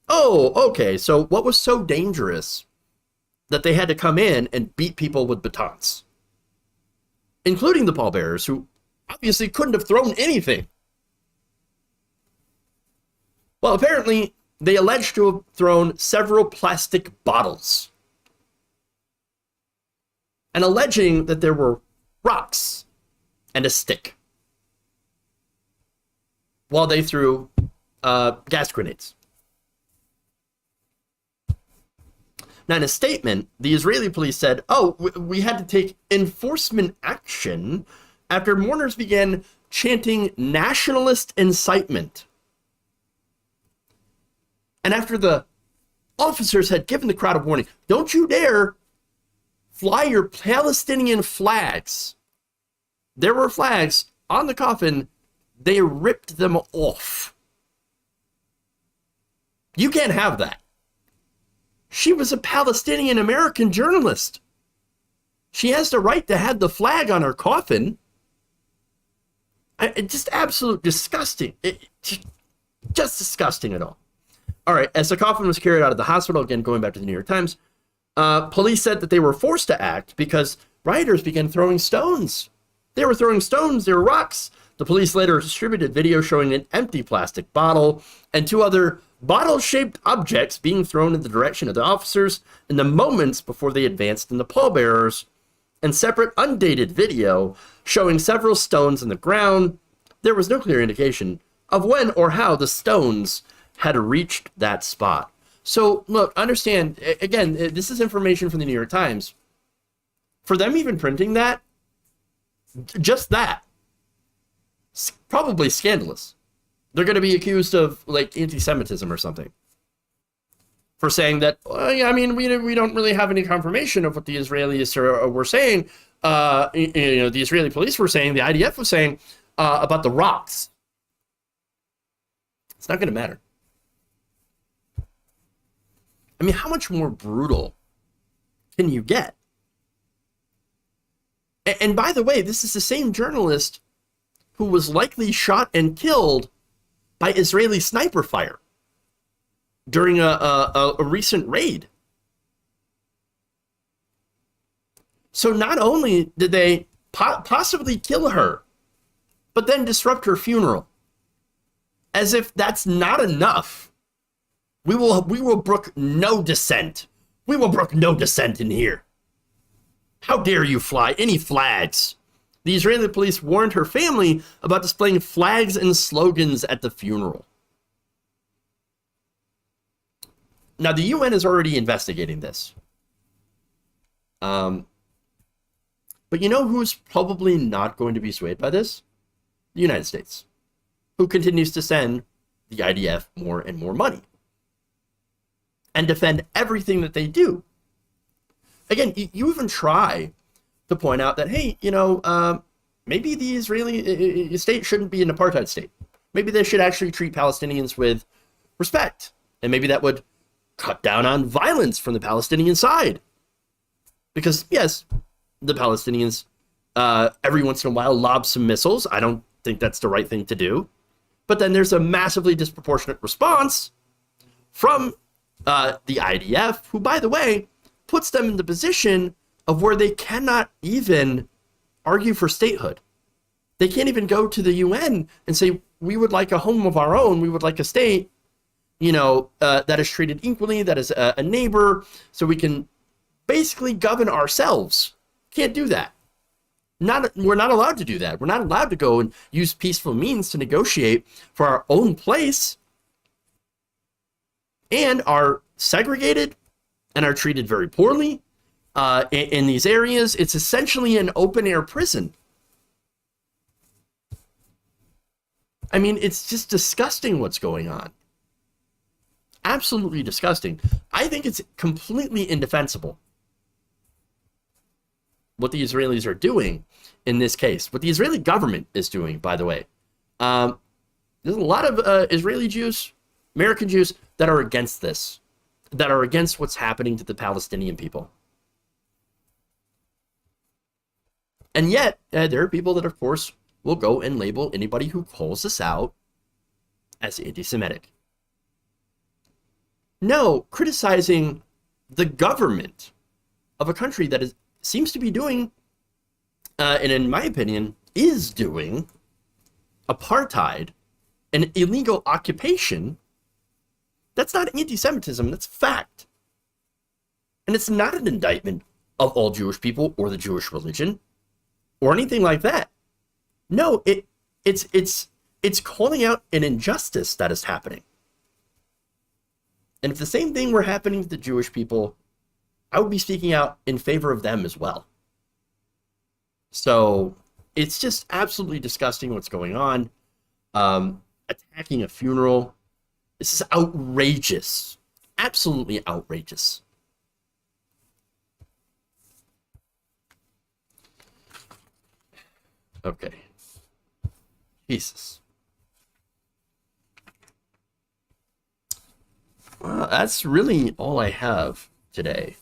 okay. So what was so dangerous that they had to come in and beat people with batons? Including the pallbearers, who obviously couldn't have thrown anything. Well, apparently, they alleged to have thrown several plastic bottles, and alleging that there were rocks and a stick, while they threw gas grenades. Now, in a statement, the Israeli police said, oh, we had to take enforcement action after mourners began chanting nationalist incitement. And after the officers had given the crowd a warning, don't you dare fly your Palestinian flags. There were flags on the coffin. They ripped them off. You can't have that. She was a Palestinian American journalist. She has the right to have the flag on her coffin. It's just absolute disgusting. Just disgusting at all. All right, as the coffin was carried out of the hospital, again, going back to the New York Times, police said that they were forced to act because rioters began throwing stones. They were throwing stones, there were rocks. The police later distributed video showing an empty plastic bottle and two other bottle-shaped objects being thrown in the direction of the officers in the moments before they advanced in the pallbearers, and separate undated video showing several stones in the ground. There was no clear indication of when or how the stones had reached that spot. So, look, understand, again, this is information from the New York Times. For them even printing that, just that, probably scandalous. They're going to be accused of, like, anti-Semitism or something for saying that, well, I mean, we don't really have any confirmation of what the Israelis were saying. The Israeli police were saying, the IDF was saying about the rocks. It's not going to matter. I mean, how much more brutal can you get? And by the way, this is the same journalist who was likely shot and killed by Israeli sniper fire during a recent raid. So not only did they possibly kill her, but then disrupt her funeral. As if that's not enough. We will brook no dissent. We will brook no dissent in here. How dare you fly any flags? The Israeli police warned her family about displaying flags and slogans at the funeral. Now, the UN is already investigating this. But you know who's probably not going to be swayed by this? the United States, who continues to send the IDF more and more money and defend everything that they do. Again, you even try to point out that, hey, maybe the Israeli state shouldn't be an apartheid state. Maybe they should actually treat Palestinians with respect. And maybe that would cut down on violence from the Palestinian side. Because, yes, the Palestinians every once in a while lob some missiles. I don't think that's the right thing to do. But then there's a massively disproportionate response from the IDF, who, by the way, puts them in the position of where they cannot even argue for statehood. They can't even go to the UN and say, we would like a home of our own. We would like a state, that is treated equally, that is a neighbor, so we can basically govern ourselves. Can't do that. We're not allowed to do that. We're not allowed to go and use peaceful means to negotiate for our own place, and are segregated and are treated very poorly in these areas. It's essentially an open-air prison. I mean, it's just disgusting what's going on. Absolutely disgusting. I think it's completely indefensible what the Israelis are doing in this case. What the Israeli government is doing, by the way. There's a lot of Israeli Jews, American Jews, that are against this, that are against what's happening to the Palestinian people. And yet, there are people that, of course, will go and label anybody who calls us out as anti-Semitic. No, criticizing the government of a country that seems to be doing, and in my opinion, is doing apartheid, an illegal occupation, that's not anti-Semitism, that's fact. And it's not an indictment of all Jewish people or the Jewish religion or anything like that. No, it's calling out an injustice that is happening. And if the same thing were happening to the Jewish people, I would be speaking out in favor of them as well. So it's just absolutely disgusting what's going on. Attacking a funeral. This is outrageous. Absolutely outrageous. Okay. Jesus. Well, that's really all I have today.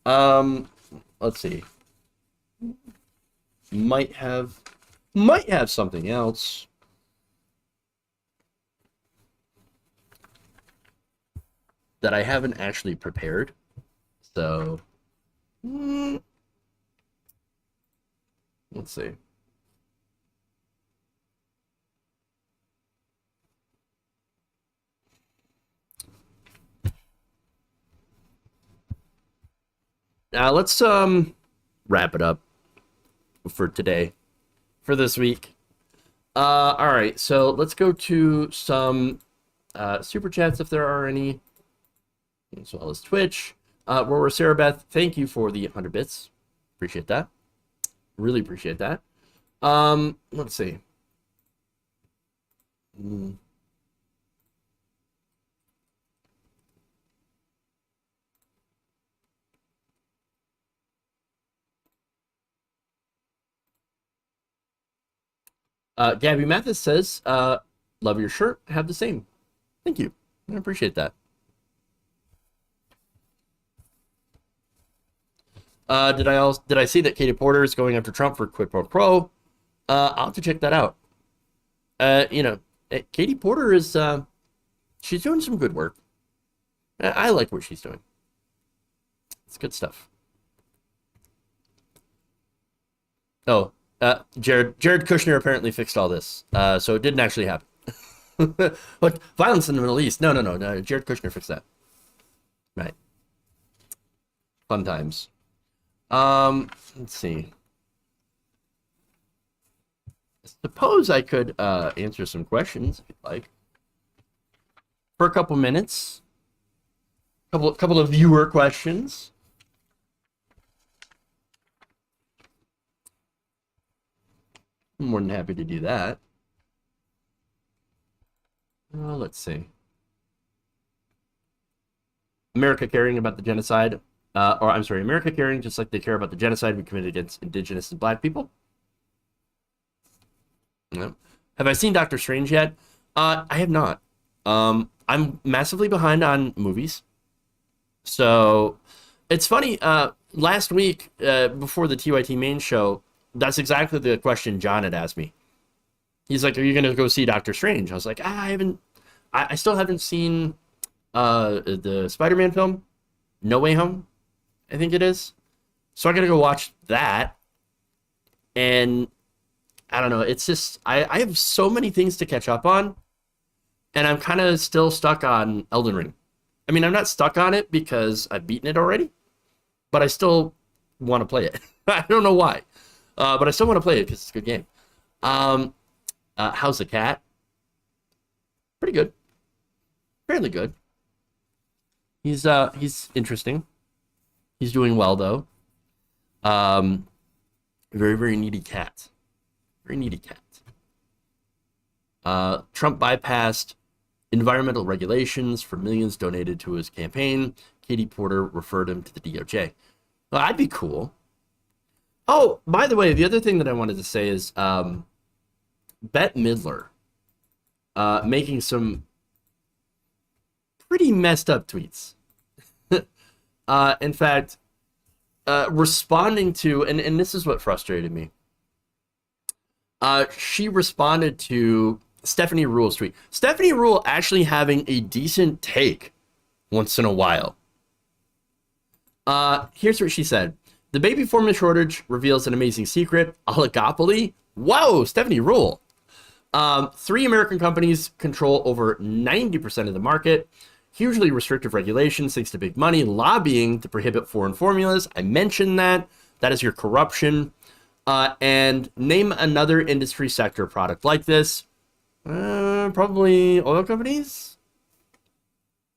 Let's see. Might have something else. That I haven't actually prepared. So, let's see. Now let's wrap it up for today, for this week. All right, so let's go to some super chats if there are any, as well as Twitch. Roar Sarah Beth, thank you for the 100 bits. Appreciate that. Really appreciate that. Let's see. Gabby Mathis says, love your shirt, have the same. Thank you. I appreciate that. Did I see that Katie Porter is going after Trump for quid pro quo? I'll have to check that out. Katie Porter is she's doing some good work. I like what she's doing. It's good stuff. Oh, Jared Kushner apparently fixed all this, so it didn't actually happen. What violence in the Middle East? No. Jared Kushner fixed that. Right. Fun times. Let's see. I suppose I could answer some questions if you'd like. For a couple minutes. Couple of viewer questions. I'm more than happy to do that. Let's see. America caring about the genocide, or I'm sorry, America caring just like they care about the genocide we committed against indigenous and black people. No. Have I seen Doctor Strange yet? I have not. I'm massively behind on movies. So it's funny. Last week, before the TYT main show, that's exactly the question John had asked me. He's like, "Are you going to go see Doctor Strange?" I was like, I still haven't seen the Spider-Man film, No Way Home, I think it is. So I got to go watch that. And I don't know. It's just, I have so many things to catch up on. And I'm kind of still stuck on Elden Ring. I mean, I'm not stuck on it because I've beaten it already, but I still want to play it. I don't know why, but I still want to play it because it's a good game. How's the cat? Pretty good. Fairly good. He's interesting. He's doing well though. Very, very needy cat. Very needy cat. Trump bypassed environmental regulations for millions donated to his campaign. Katie Porter referred him to the DOJ. Well, that'd be cool. Oh, by the way, the other thing that I wanted to say is Bette Midler making some pretty messed up tweets. In fact, responding to, and this is what frustrated me. She responded to Stephanie Rule's tweet. Stephanie Rule actually having a decent take once in a while. Here's what she said. The baby formula shortage reveals an amazing secret. Oligopoly? Whoa, Stephanie Rule. 3 American companies control over 90% of the market. Hugely restrictive regulations thanks to big money, lobbying to prohibit foreign formulas. I mentioned that. That is your corruption. And name another industry sector product like this. Probably oil companies.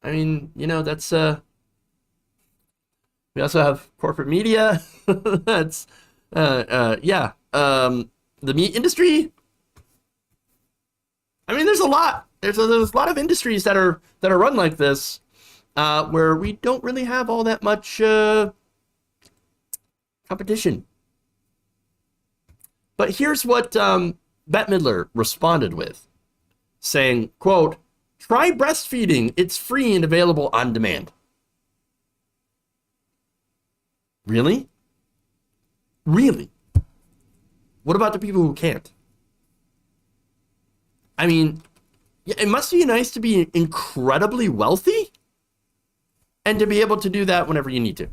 I mean, you know, that's we also have corporate media. That's yeah. The meat industry. I mean, there's a lot. There's a lot of industries that are run like this, where we don't really have all that much competition. But here's what Bette Midler responded with, saying, quote, "Try breastfeeding. It's free and available on demand." Really? Really? What about the people who can't? I mean, yeah, it must be nice to be incredibly wealthy and to be able to do that whenever you need to.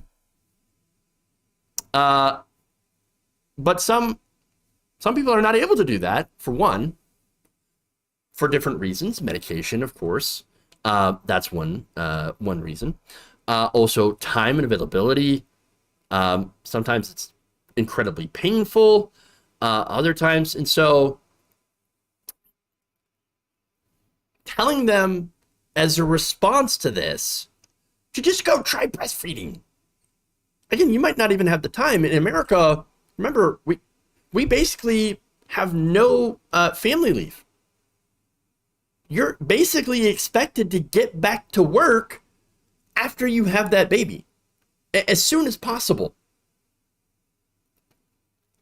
But some people are not able to do that, for one, for different reasons. Medication, of course. That's one reason. Also, time and availability. Sometimes it's incredibly painful. Other times, and so telling them as a response to this to just go try breastfeeding. Again, you might not even have the time. In America, remember, we basically have no family leave. You're basically expected to get back to work after you have that baby, as soon as possible.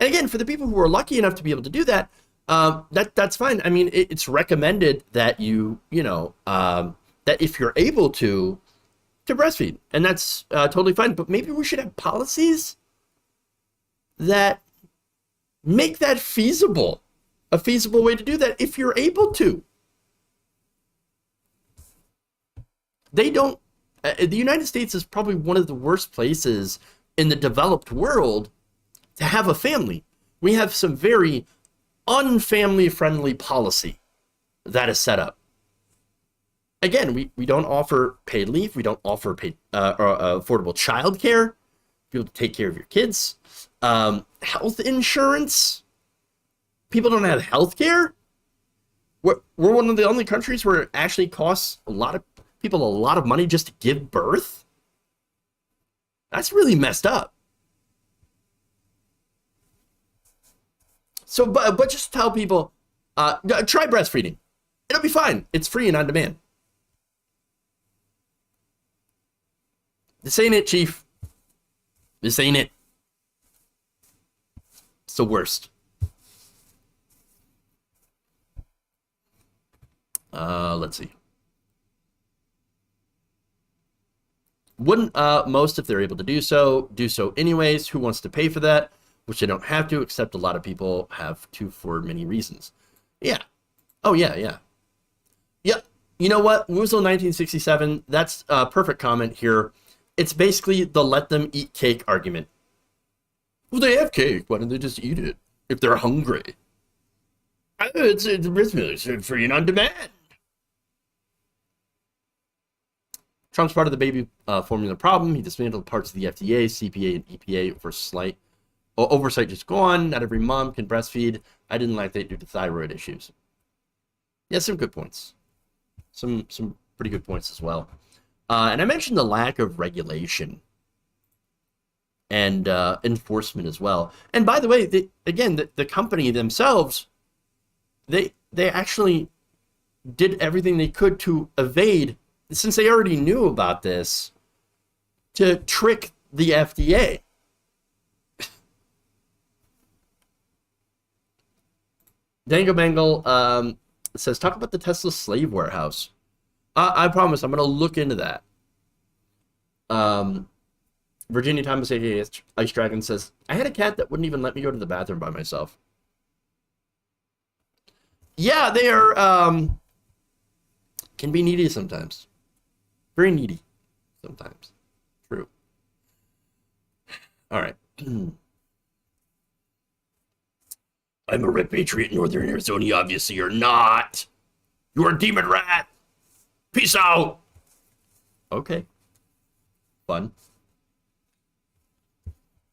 And again, for the people who are lucky enough to be able to do that, that's fine. I mean, it's recommended that you know, that if you're able to breastfeed, and that's totally fine. But maybe we should have policies that make that feasible, a feasible way to do that if you're able to. They don't. The United States is probably one of the worst places in the developed world to have a family. We have some very unfamily friendly policy that is set up. Again, we don't offer paid leave. We don't offer paid affordable childcare. Be able to take care of your kids. Health insurance. People don't have health care. We're one of the only countries where it actually costs a lot of people a lot of money just to give birth. That's really messed up. So, but just tell people, try breastfeeding. It'll be fine. It's free and on demand. This ain't it, Chief. This ain't it. It's the worst. Let's see. Wouldn't most, if they're able to do so anyways? Who wants to pay for that? Which they don't have to, except a lot of people have to for many reasons. Yeah. Oh, yeah, yeah. Yep. You know what? Woozle 1967, that's a perfect comment here. It's basically the let them eat cake argument. Well, they have cake. Why don't they just eat it if they're hungry? It's free and on demand. Trump's part of the baby formula problem. He dismantled parts of the FDA, CPA, and EPA for slight oversight. Just gone. Not every mom can breastfeed. I didn't like that due to thyroid issues. Yeah, some good points. Some pretty good points as well. And I mentioned the lack of regulation and enforcement as well. And by the way, the company themselves, they actually did everything they could to evade, since they already knew about this, to trick the FDA. Dango Bangle says, talk about the Tesla slave warehouse. I promise I'm going to look into that. Virginia Thomas, aka Ice Dragon, says, I had a cat that wouldn't even let me go to the bathroom by myself. Yeah, they are, can be needy sometimes. Very needy sometimes. True. All right. I'm a red patriot in Northern Arizona. Obviously, you're not. You're a demon rat. Peace out. Okay. Fun.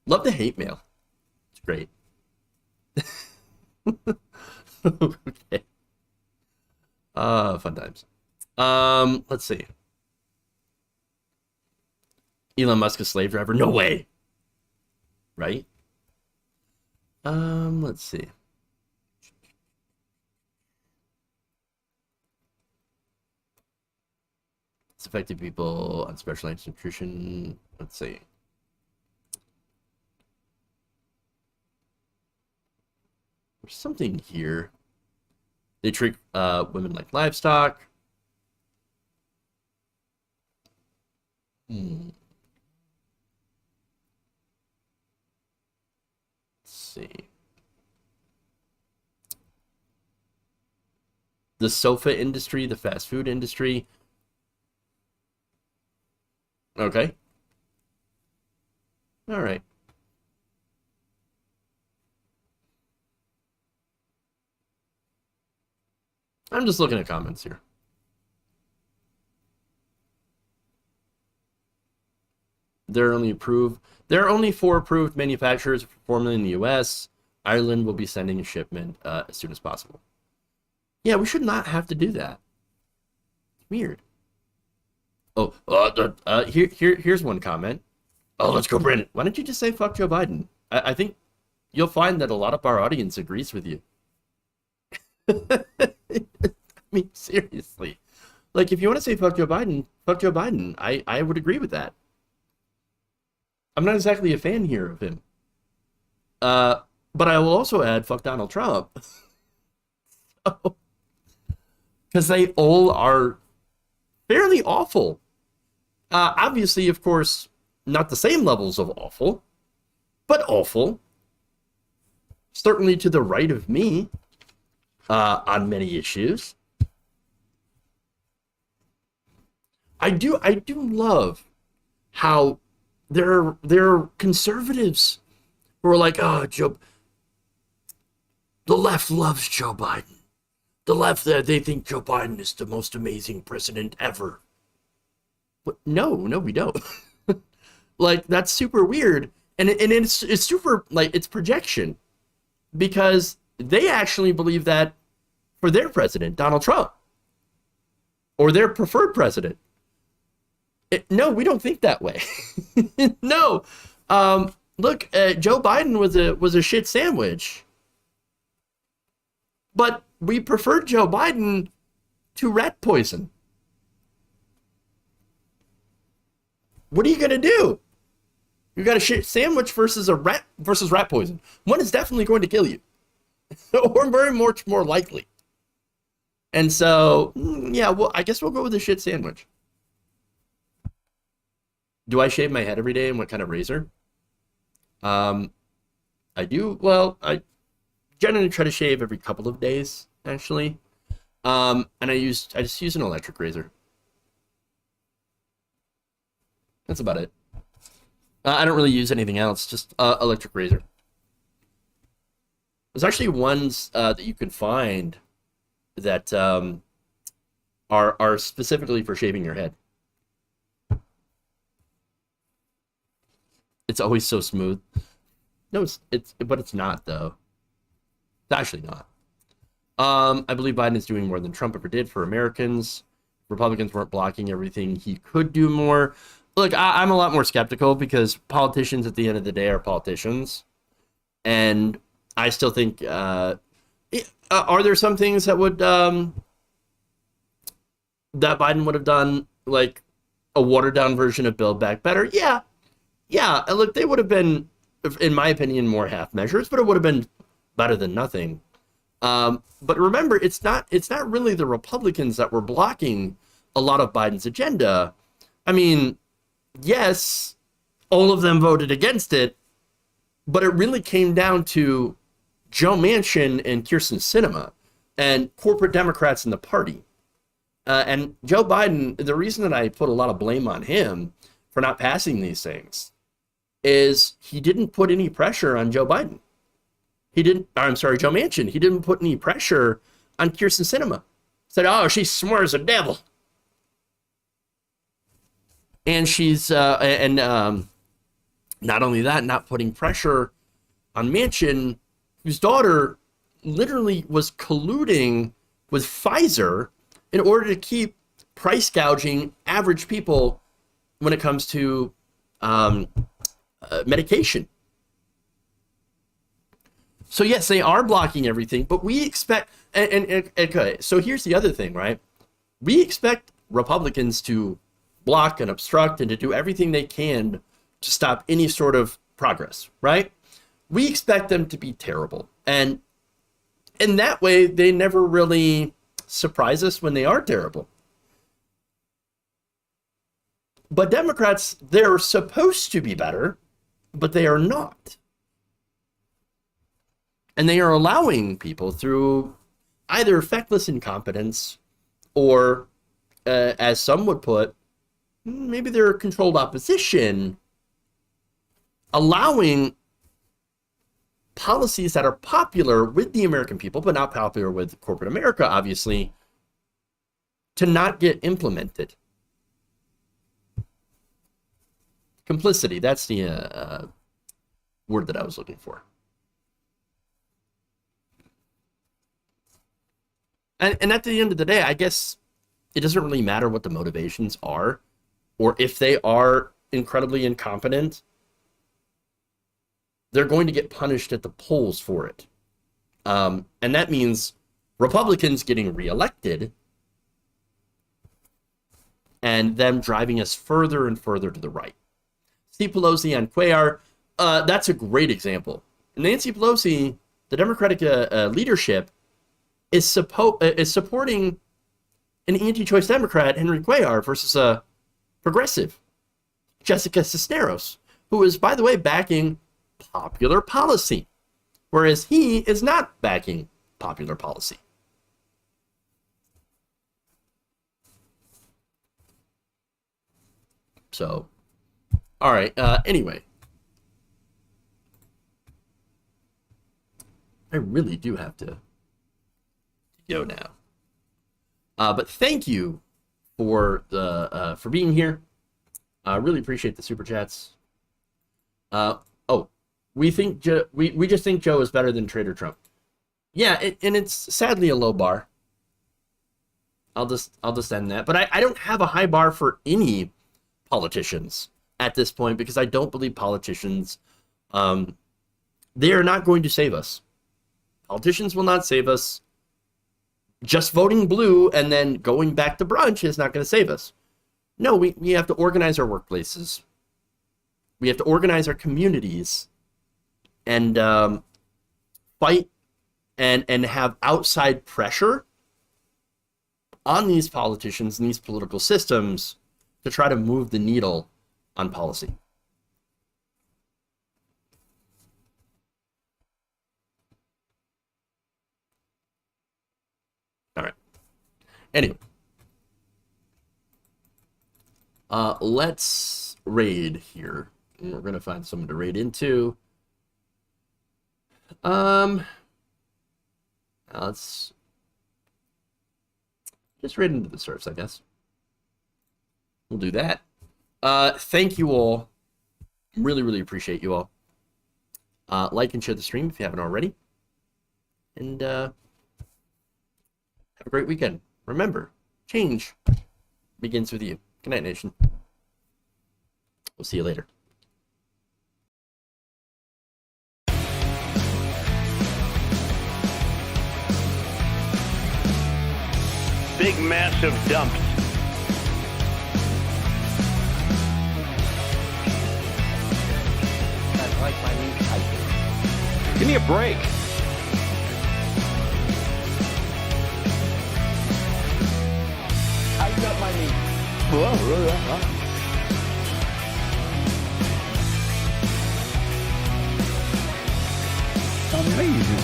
Love the hate mail. It's great. Okay. Fun times. Let's see. Elon Musk a slave driver? No way. Right? Let's see. It's affected people on specialized nutrition. Let's see. There's something here. They treat women like livestock. Let's see. The sofa industry, the fast food industry. Okay. All right. I'm just looking at comments here. There are only 4 approved manufacturers for formula in the U.S. Ireland will be sending a shipment as soon as possible. Yeah, we should not have to do that. It's weird. Oh, here's one comment. Oh, let's go, Brandon. Why don't you just say fuck Joe Biden? I think you'll find that a lot of our audience agrees with you. I mean, seriously. Like, if you want to say fuck Joe Biden, fuck Joe Biden. I would agree with that. I'm not exactly a fan here of him. But I will also add fuck Donald Trump. Because they all are fairly awful. Obviously, of course, not the same levels of awful, but awful. Certainly to the right of me on many issues. I do love how there are conservatives who are like, oh, Joe, the left loves Joe Biden. The left, they think Joe Biden is the most amazing president ever. But no, we don't. Like, that's super weird. And it's super, like, it's projection. Because they actually believe that for their president, Donald Trump. Or their preferred president. No, we don't think that way. No. Look, Joe Biden was a shit sandwich. But we preferred Joe Biden to rat poison. What are you going to do? You got a shit sandwich versus rat poison. One is definitely going to kill you. Or very much more likely. And so, yeah, well, I guess we'll go with the shit sandwich. Do I shave my head every day, and what kind of razor? I do. Well, I generally try to shave every couple of days, actually. And I just use an electric razor. That's about it. I don't really use anything else, just electric razor. There's actually ones that you can find that are specifically for shaving your head. It's always so smooth. No, but it's not though. It's actually not. I believe Biden is doing more than Trump ever did for Americans. Republicans weren't blocking everything. He could do more. Look, I'm a lot more skeptical because politicians at the end of the day are politicians. And I still think, are there some things that would, that Biden would have done, like a watered down version of Build Back Better? Yeah. Yeah. Look, they would have been, in my opinion, more half measures, but it would have been better than nothing. But remember, it's not really the Republicans that were blocking a lot of Biden's agenda. I mean, yes, all of them voted against it, but it really came down to Joe Manchin and Kyrsten Sinema and corporate Democrats in the party. And Joe Biden, the reason that I put a lot of blame on him for not passing these things is he didn't put any pressure on Joe Biden. Joe Manchin. He didn't put any pressure on Kyrsten Sinema. Said, oh, she's smart as a devil. And she's, not only that, not putting pressure on Manchin, whose daughter literally was colluding with Pfizer in order to keep price gouging average people when it comes to medication. So yes, they are blocking everything, but we expect, okay, so here's the other thing, right? We expect Republicans to block and obstruct and to do everything they can to stop any sort of progress, right? We expect them to be terrible. And in that way, they never really surprise us when they are terrible. But Democrats, they're supposed to be better, but they are not. And they are allowing people through either feckless incompetence or, as some would put, maybe they're controlled opposition, allowing policies that are popular with the American people, but not popular with corporate America, obviously, to not get implemented. Complicity, that's the word that I was looking for. And at the end of the day, I guess it doesn't really matter what the motivations are, or if they are incredibly incompetent, they're going to get punished at the polls for it. And that means Republicans getting reelected and them driving us further and further to the right. Steve Pelosi and Cuellar, that's a great example. Nancy Pelosi, the Democratic leadership, is supporting an anti-choice Democrat, Henry Cuellar, versus a progressive, Jessica Cisneros, who is, by the way, backing popular policy, whereas he is not backing popular policy. So, all right, anyway. I really do have to go now. But thank you for being here. I really appreciate the super chats. We just think Joe is better than Trader Trump. Yeah, and it's sadly a low bar. I'll just end that. But I don't have a high bar for any politicians at this point because I don't believe politicians, they are not going to save us. Politicians will not save us. just voting blue and then going back to brunch is not going to save us. No, we have to organize our workplaces. We have to organize our communities and fight and have outside pressure on these politicians and these political systems to try to move the needle on policy. All right. Anyway. Let's raid here. We're going to find someone to raid into. Let's just raid into the serfs, I guess. We'll do that. Thank you all. Really, really appreciate you all. Like and share the stream if you haven't already. And have a great weekend. Remember, change begins with you. Good night, nation. We'll see you later. Big, massive dumps. I like my meat tight. Give me a break. I got my meat. Amazing.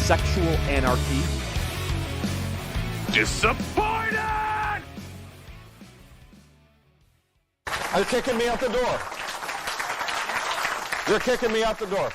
Sexual anarchy. Disappointed! You're kicking me out the door. You're kicking me out the door.